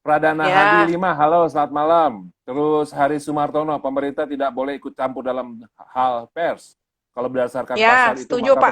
Pradana
Ya,
Hadi 5, halo selamat malam. Terus Hari Sumartono, pemerintah tidak boleh ikut campur dalam hal pers. Kalau berdasarkan
ya,
pasal itu,
setuju, Pak.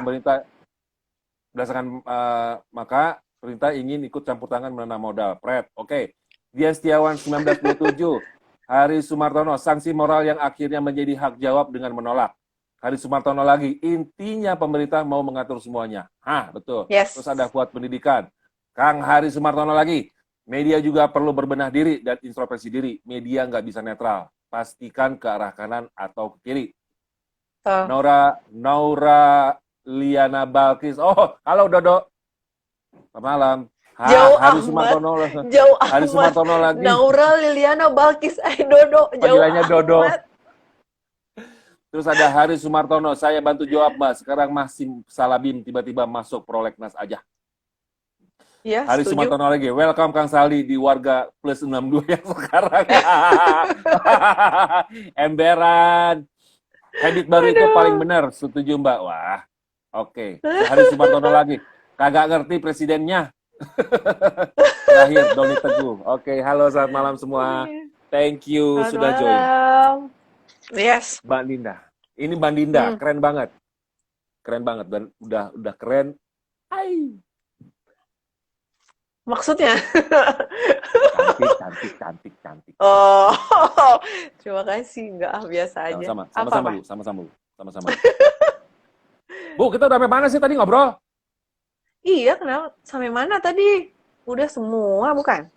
maka pemerintah ingin ikut campur tangan menanam modal. Pret, oke. Dian Setiawan 1927, Hari Sumartono, sanksi moral yang akhirnya menjadi hak jawab dengan menolak. Hari Sumartono lagi, intinya pemerintah mau mengatur semuanya. Hah, betul.
Yes.
Terus ada Fuad Pendidikan. Kang Hari Sumartono lagi, media juga perlu berbenah diri dan introspeksi diri. Media nggak bisa netral. Pastikan ke arah kanan atau ke kiri. Naura Liana Balkis. Oh, halo Dodo. Selamat malam.
Jauh
Hari
amat.
Sumartono.
Jauh
Hari
amat.
Sumartono lagi.
Naura Liliana Balkis Dodo. Jauh
Panggilannya Dodo.
amat.
Terus ada Hari Sumartono. Saya bantu jawab, Mbak. Sekarang masih Salabim tiba-tiba masuk prolegnas aja.
Ya,
Hari
setuju.
Sumartono lagi. Welcome Kang Sali di warga plus 62 yang sekarang. Emberan. Habit baru itu paling benar. Setuju Mbak. Wah. Oke. Hari Sumartono lagi. Kagak ngerti presidennya. Terakhir, Doni Teguh. Oke, halo selamat malam semua. Thank you
Selamat
sudah join.
malam. Yes.
Mbak Dinda. Ini Mbak Dinda, keren banget. Keren banget dan udah keren. Hai.
Maksudnya?
Cantik.
Oh, terima kasih. Enggak, biasa aja.
Sama-sama, Bu. Bu, kita udah sampai mana sih tadi ngobrol?
Iya, kenal sampai mana tadi? Udah semua, bukan?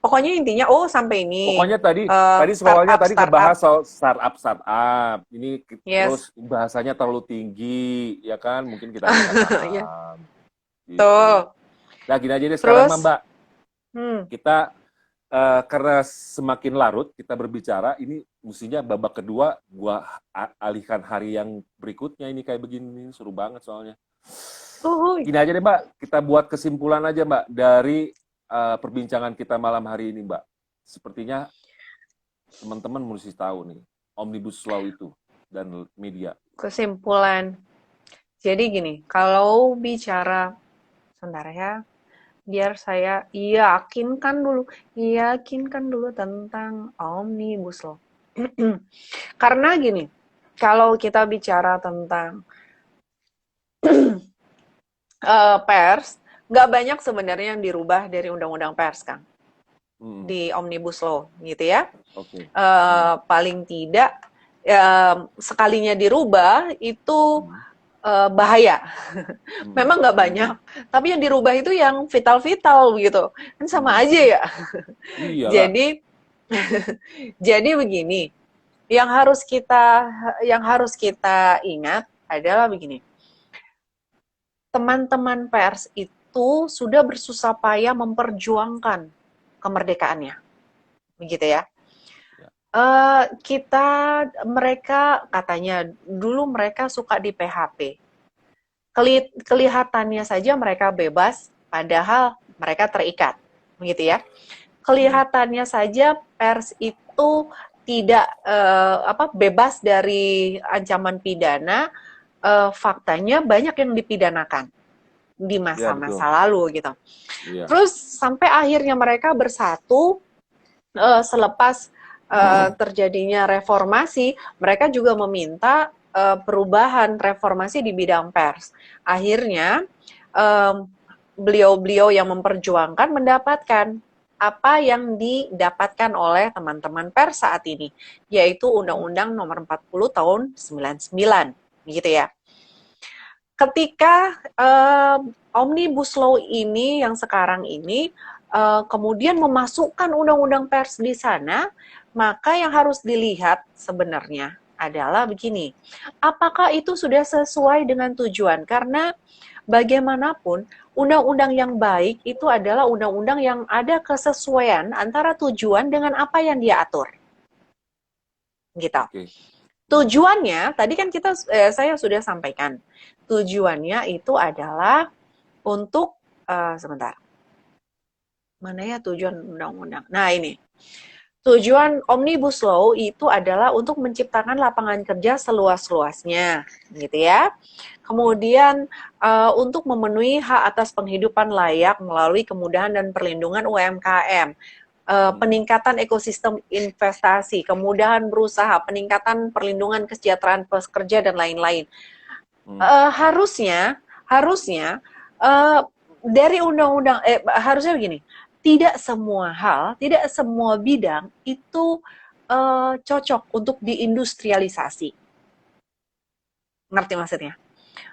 Pokoknya intinya, sampai ini.
Pokoknya tadi soalnya tadi ngebahas soal startup. Ini terus bahasanya terlalu tinggi, ya kan? Mungkin kita nggak paham. Gitu.
Tuh.
Nah, gini aja deh sekarang, Mbak. Kita karena semakin larut kita berbicara, ini mestinya babak kedua gua alihkan hari yang berikutnya ini kayak begini, seru banget soalnya. Gini aja deh Mbak, kita buat kesimpulan aja Mbak dari perbincangan kita malam hari ini Mbak. Sepertinya teman-teman mesti tahu nih, Omnibus Law itu dan media.
Kesimpulan. Jadi gini, kalau bicara, sebentar ya, biar saya yakinkan dulu tentang Omnibus Law. Karena gini, kalau kita bicara tentang pers, nggak banyak sebenarnya yang dirubah dari undang-undang pers, Kang, di Omnibus Law, gitu ya.
Okay.
Paling tidak, sekalinya dirubah itu bahaya. Memang nggak banyak, tapi yang dirubah itu yang vital-vital gitu. Kan sama aja ya. Jadi jadi begini, yang harus kita ingat adalah begini. Teman-teman pers itu sudah bersusah payah memperjuangkan kemerdekaannya. Begitu ya. Mereka katanya dulu mereka suka di PHP. Kelihatannya saja mereka bebas, padahal mereka terikat, begitu ya. Kelihatannya saja pers itu tidak bebas dari ancaman pidana, faktanya banyak yang dipidanakan di masa-masa lalu gitu. Terus sampai akhirnya mereka bersatu selepas terjadinya reformasi, mereka juga meminta perubahan reformasi di bidang pers. Akhirnya beliau-beliau yang memperjuangkan mendapatkan apa yang didapatkan oleh teman-teman pers saat ini, yaitu Undang-Undang Nomor 40 Tahun 99, gitu ya. Ketika Omnibus Law ini yang sekarang ini kemudian memasukkan undang-undang pers di sana, maka yang harus dilihat sebenarnya adalah begini, apakah itu sudah sesuai dengan tujuan? Karena bagaimanapun, undang-undang yang baik itu adalah undang-undang yang ada kesesuaian antara tujuan dengan apa yang dia atur. Gitu. Tujuannya, tadi kan saya sudah sampaikan, tujuannya itu adalah untuk, sebentar, mana ya tujuan undang-undang? Nah ini, tujuan Omnibus Law itu adalah untuk menciptakan lapangan kerja seluas-luasnya, gitu ya. Kemudian untuk memenuhi hak atas penghidupan layak melalui kemudahan dan perlindungan UMKM, peningkatan ekosistem investasi, kemudahan berusaha, peningkatan perlindungan kesejahteraan pekerja dan lain-lain. Harusnya dari undang-undang harusnya begini. Tidak semua hal, tidak semua bidang itu cocok untuk diindustrialisasi. Ngerti maksudnya?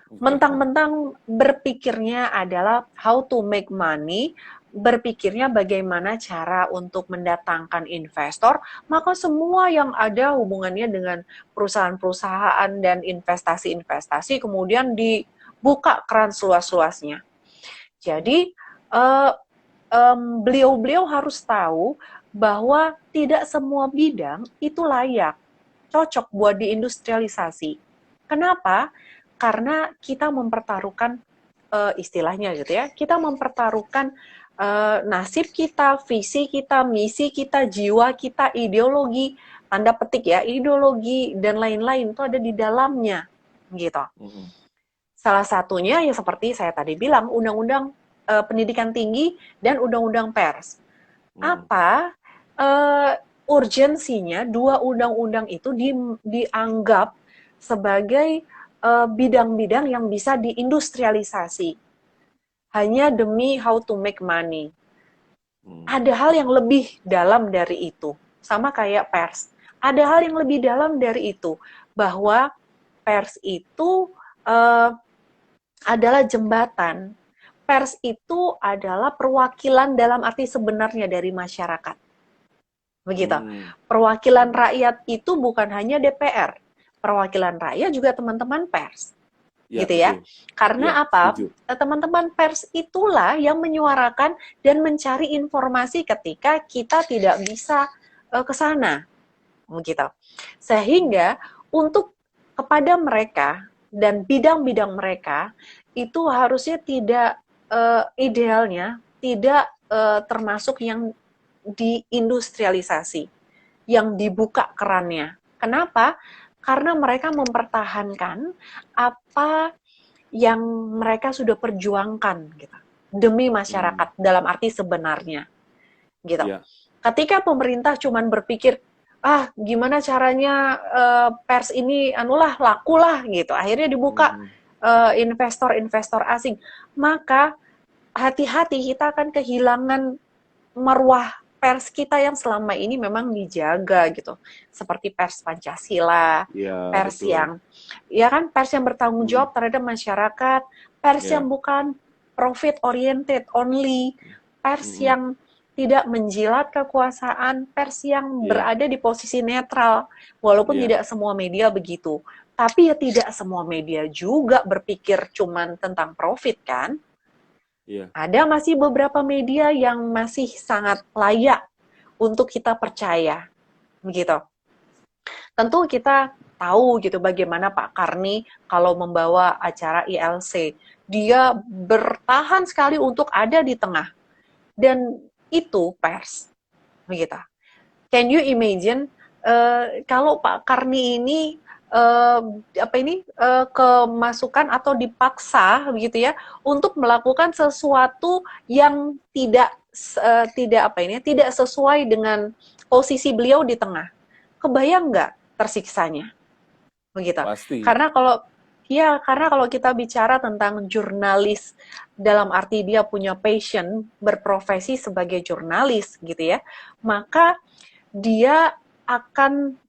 Mentang-mentang berpikirnya adalah how to make money, berpikirnya bagaimana cara untuk mendatangkan investor, maka semua yang ada hubungannya dengan perusahaan-perusahaan dan investasi-investasi kemudian dibuka keran seluas-luasnya. Jadi, beliau-beliau harus tahu bahwa tidak semua bidang itu layak, cocok buat diindustrialisasi. Kenapa? Karena kita mempertaruhkan istilahnya gitu ya, kita mempertaruhkan nasib kita, visi kita, misi kita, jiwa kita, ideologi, tanda petik ya, ideologi dan lain-lain itu ada di dalamnya, gitu. Salah satunya ya seperti saya tadi bilang, undang-undang pendidikan tinggi dan undang-undang pers. Apa urgensinya dua undang-undang itu dianggap sebagai bidang-bidang yang bisa diindustrialisasi hanya demi how to make money. Ada hal yang lebih dalam dari itu, sama kayak pers. Ada hal yang lebih dalam dari itu, bahwa pers itu adalah jembatan. Pers itu adalah perwakilan dalam arti sebenarnya dari masyarakat. Begitu. Perwakilan rakyat itu bukan hanya DPR. Perwakilan rakyat juga teman-teman pers.
Ya,
gitu ya.
betul. Ya,
Karena apa?
setuju.
Teman-teman pers itulah yang menyuarakan dan mencari informasi ketika kita tidak bisa ke sana, gitu. Sehingga untuk kepada mereka dan bidang-bidang mereka itu harusnya tidak idealnya tidak termasuk yang diindustrialisasi, yang dibuka kerannya. Kenapa? Karena mereka mempertahankan apa yang mereka sudah perjuangkan gitu, demi masyarakat dalam arti sebenarnya gitu.
Ya.
Ketika pemerintah cuman berpikir gimana caranya pers ini anulah lakulah gitu, akhirnya dibuka investor-investor asing, maka hati-hati kita akan kehilangan marwah pers kita yang selama ini memang dijaga gitu, seperti pers Pancasila,
Ya,
pers
betul.
yang ya kan, pers yang bertanggung jawab terhadap masyarakat, pers yang bukan profit oriented only, pers yang tidak menjilat kekuasaan, pers yang berada di posisi netral, walaupun tidak semua media begitu, tapi ya tidak semua media juga berpikir cuman tentang profit kan. Ada masih beberapa media yang masih sangat layak untuk kita percaya, begitu. Tentu kita tahu gitu bagaimana Pak Karni kalau membawa acara ILC, dia bertahan sekali untuk ada di tengah, dan itu pers, begitu. Can you imagine kalau Pak Karni ini kemasukan atau dipaksa begitu ya untuk melakukan sesuatu yang tidak sesuai dengan posisi beliau di tengah. Kebayang nggak tersiksanya? Begitu.
Pasti.
Karena kalau kita bicara tentang jurnalis dalam arti dia punya passion berprofesi sebagai jurnalis gitu ya, maka dia akan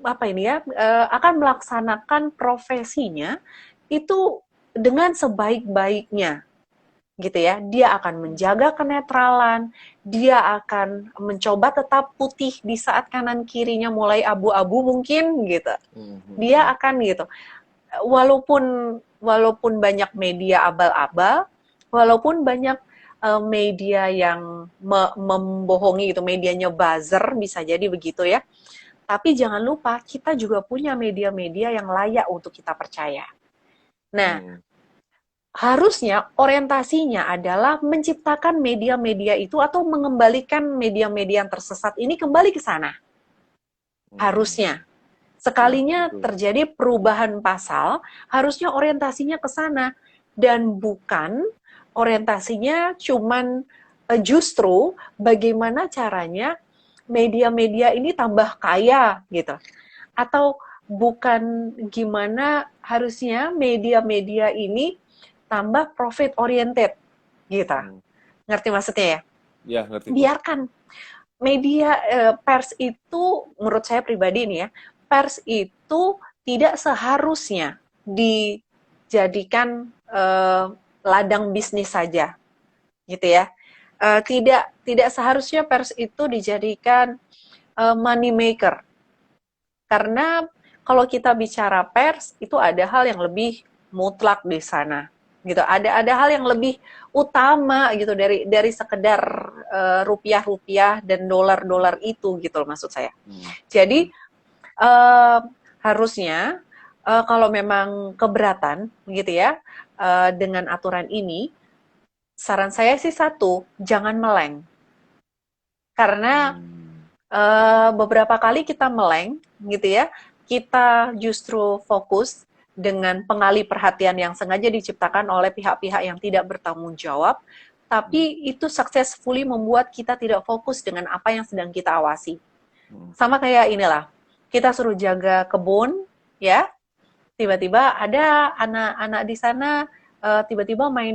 akan melaksanakan profesinya itu dengan sebaik-baiknya gitu ya. Dia akan menjaga kenetralan, dia akan mencoba tetap putih di saat kanan kirinya mulai abu-abu mungkin gitu. Dia akan gitu. Walaupun banyak media abal-abal, walaupun banyak media yang membohongi gitu, medianya buzzer bisa jadi begitu ya. Tapi jangan lupa kita juga punya media-media yang layak untuk kita percaya. Nah, harusnya orientasinya adalah menciptakan media-media itu atau mengembalikan media-media yang tersesat ini kembali ke sana. Harusnya. Sekalinya terjadi perubahan pasal, harusnya orientasinya ke sana dan bukan orientasinya cuman justru bagaimana caranya media-media ini tambah kaya gitu. Atau bukan gimana harusnya media-media ini tambah profit oriented gitu. Ngerti maksudnya ya?
Ya, ngerti.
Biarkan media pers itu, menurut saya pribadi nih ya, pers itu tidak seharusnya dijadikan ladang bisnis saja, gitu ya. Tidak seharusnya pers itu dijadikan money maker. Karena kalau kita bicara pers itu ada hal yang lebih mutlak di sana, gitu. Ada hal yang lebih utama gitu dari sekedar rupiah-rupiah dan dolar-dolar itu gitu loh, maksud saya. Jadi harusnya kalau memang keberatan gitu ya dengan aturan ini, saran saya sih satu, jangan meleng. Karena beberapa kali kita meleng gitu ya, kita justru fokus dengan pengalih perhatian yang sengaja diciptakan oleh pihak-pihak yang tidak bertanggung jawab, tapi itu successfully membuat kita tidak fokus dengan apa yang sedang kita awasi. Sama kayak inilah, kita suruh jaga kebun, ya, tiba-tiba ada anak-anak di sana tiba-tiba main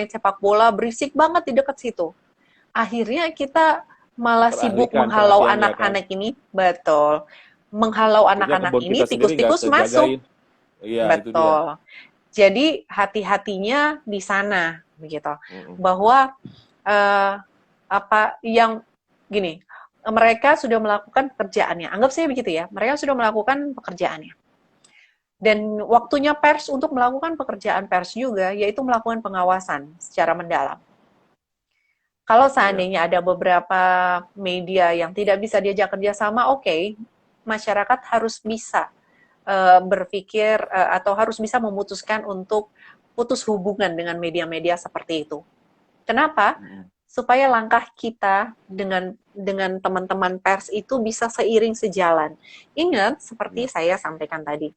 sepak bola berisik banget di dekat situ. Akhirnya kita malah sibuk menghalau anak-anak ini, betul. Menghalau anak-anak ini, tikus-tikus masuk.
Ya,
betul. Jadi hati-hatinya di sana, begitu. Bahwa gini, mereka sudah melakukan pekerjaannya. Anggap saya begitu ya, mereka sudah melakukan pekerjaannya. Dan waktunya pers untuk melakukan pekerjaan pers juga, yaitu melakukan pengawasan secara mendalam. Kalau seandainya ada beberapa media yang tidak bisa diajak kerjasama, oke, masyarakat harus bisa berpikir atau harus bisa memutuskan untuk putus hubungan dengan media-media seperti itu. Kenapa? Supaya langkah kita dengan teman-teman pers itu bisa seiring sejalan. Ingat, seperti saya sampaikan tadi,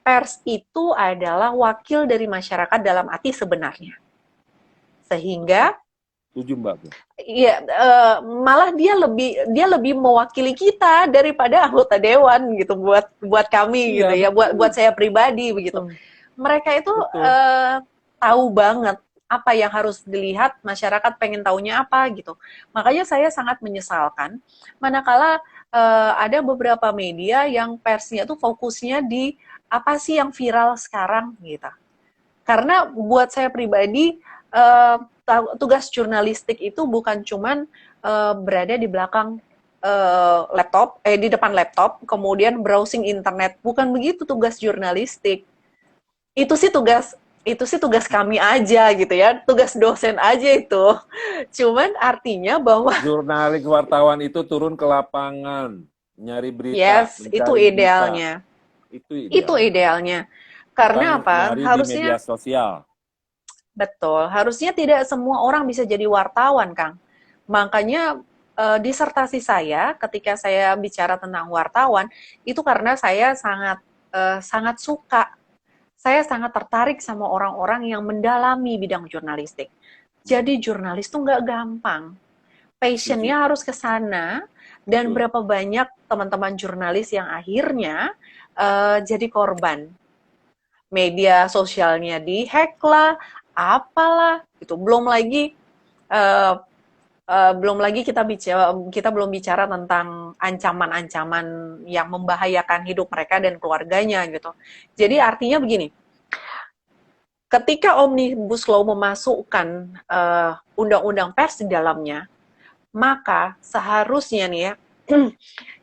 pers itu adalah wakil dari masyarakat dalam arti sebenarnya. Sehingga
setuju Mbak.
Iya, malah dia lebih mewakili kita daripada anggota dewan gitu buat kami gitu ya, buat saya pribadi begitu. Mereka itu tahu banget apa yang harus dilihat, masyarakat pengen taunya apa gitu. Makanya saya sangat menyesalkan manakala ada beberapa media yang persnya tuh fokusnya di apa sih yang viral sekarang gitu. Karena buat saya pribadi tugas jurnalistik itu bukan cuman berada di belakang di depan laptop, kemudian browsing internet. Bukan begitu tugas jurnalistik. Itu sih tugas kami aja gitu ya, tugas dosen aja itu. Cuman artinya bahwa
jurnalis wartawan itu turun ke lapangan, nyari berita.
Yes, itu idealnya. Itu idealnya. Karena apa?
Harusnya di media sosial.
Betul, harusnya tidak semua orang bisa jadi wartawan, Kang. Makanya disertasi saya ketika saya bicara tentang wartawan itu karena saya sangat suka, saya sangat tertarik sama orang-orang yang mendalami bidang jurnalistik. Jadi jurnalis tuh nggak gampang, passionnya harus ke sana, dan berapa banyak teman-teman jurnalis yang akhirnya jadi korban. Media sosialnya dihack lah, apalah itu. Belum lagi kita belum bicara tentang ancaman-ancaman yang membahayakan hidup mereka dan keluarganya gitu. Jadi artinya begini, ketika Omnibus Law memasukkan undang-undang pers di dalamnya, maka seharusnya nih ya,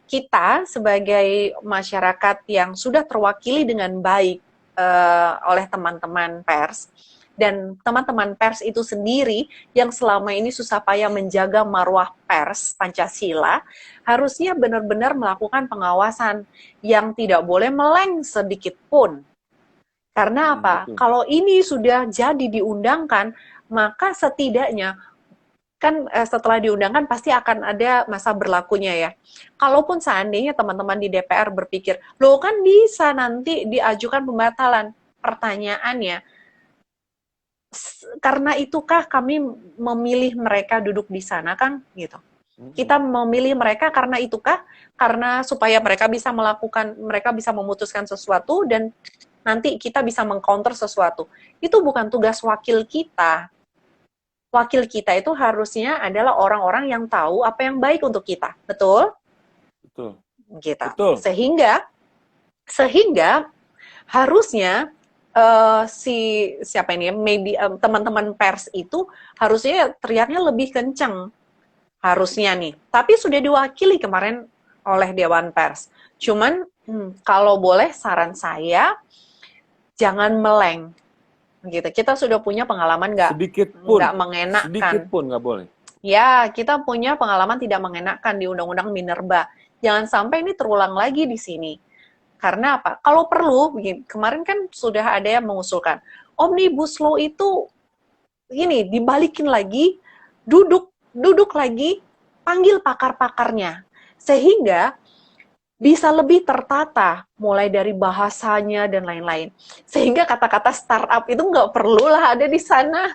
kita sebagai masyarakat yang sudah terwakili dengan baik oleh teman-teman pers, dan teman-teman pers itu sendiri yang selama ini susah payah menjaga marwah pers Pancasila, harusnya benar-benar melakukan pengawasan yang tidak boleh meleng sedikit pun. Karena apa? Kalau ini sudah jadi diundangkan, maka setidaknya kan setelah diundangkan pasti akan ada masa berlakunya ya. Kalaupun seandainya teman-teman di DPR berpikir, loh kan bisa nanti diajukan pembatalan. Pertanyaannya, karena itukah kami memilih mereka duduk di sana, Kang? Gitu. Kita memilih mereka karena itukah? Karena supaya mereka bisa memutuskan sesuatu dan nanti kita bisa mengcounter sesuatu. Itu bukan tugas wakil kita. Wakil kita itu harusnya adalah orang-orang yang tahu apa yang baik untuk kita. Betul?
Betul.
Gitu.
Betul.
Sehingga harusnya teman-teman pers itu harusnya teriaknya lebih kencang. Harusnya nih. Tapi sudah diwakili kemarin oleh Dewan Pers. Cuman kalau boleh saran saya, jangan meleng. Gitu. Kita sudah punya pengalaman nggak mengenakan.
Sedikit pun nggak boleh.
Ya, kita punya pengalaman tidak mengenakan di Undang-Undang Minerba. Jangan sampai ini terulang lagi di sini. Karena apa? Kalau perlu, kemarin kan sudah ada yang mengusulkan, Omnibus Law itu ini dibalikin lagi, duduk lagi, panggil pakar-pakarnya. Sehingga bisa lebih tertata, mulai dari bahasanya dan lain-lain. Sehingga kata-kata startup itu nggak perlulah ada di sana.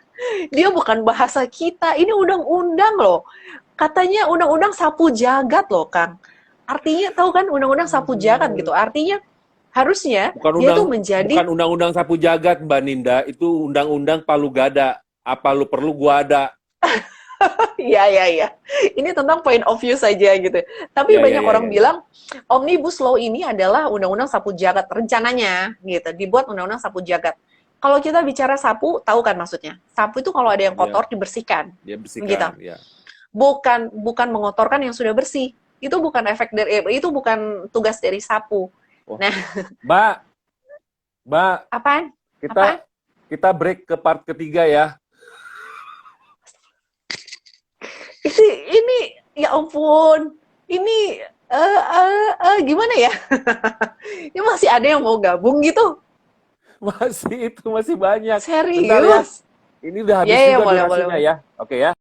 Dia bukan bahasa kita, ini undang-undang loh. Katanya undang-undang sapu jagat loh, Kang. Artinya, tahu kan undang-undang sapu jagat gitu. Artinya, harusnya dia itu menjadi...
Bukan undang-undang sapu jagat, Mbak Ninda. Itu undang-undang palu gada. Apa lu perlu, gua ada.
Iya. Ini tentang point of view saja gitu. Tapi banyak orang bilang Omnibus Law ini adalah undang-undang sapu jagat rencananya gitu, dibuat undang-undang sapu jagat. Kalau kita bicara sapu, tahu kan maksudnya? Sapu itu kalau ada yang kotor dibersihkan.
Dia bersihkan,
gitu. Bukan mengotorkan yang sudah bersih. Itu bukan tugas dari sapu.
Oh.
Nah,
Mbak, Mbak,
Apaan?
kita
Apaan?
kita break ke part ketiga ya.
Ini ya ampun. Ini gimana ya? Ini masih ada yang mau gabung gitu?
Masih banyak. Bentar ya.
Serius?
Ini udah habis
Ya, ya,
juga
boleh,
durasinya
boleh.
ya. Oke ya.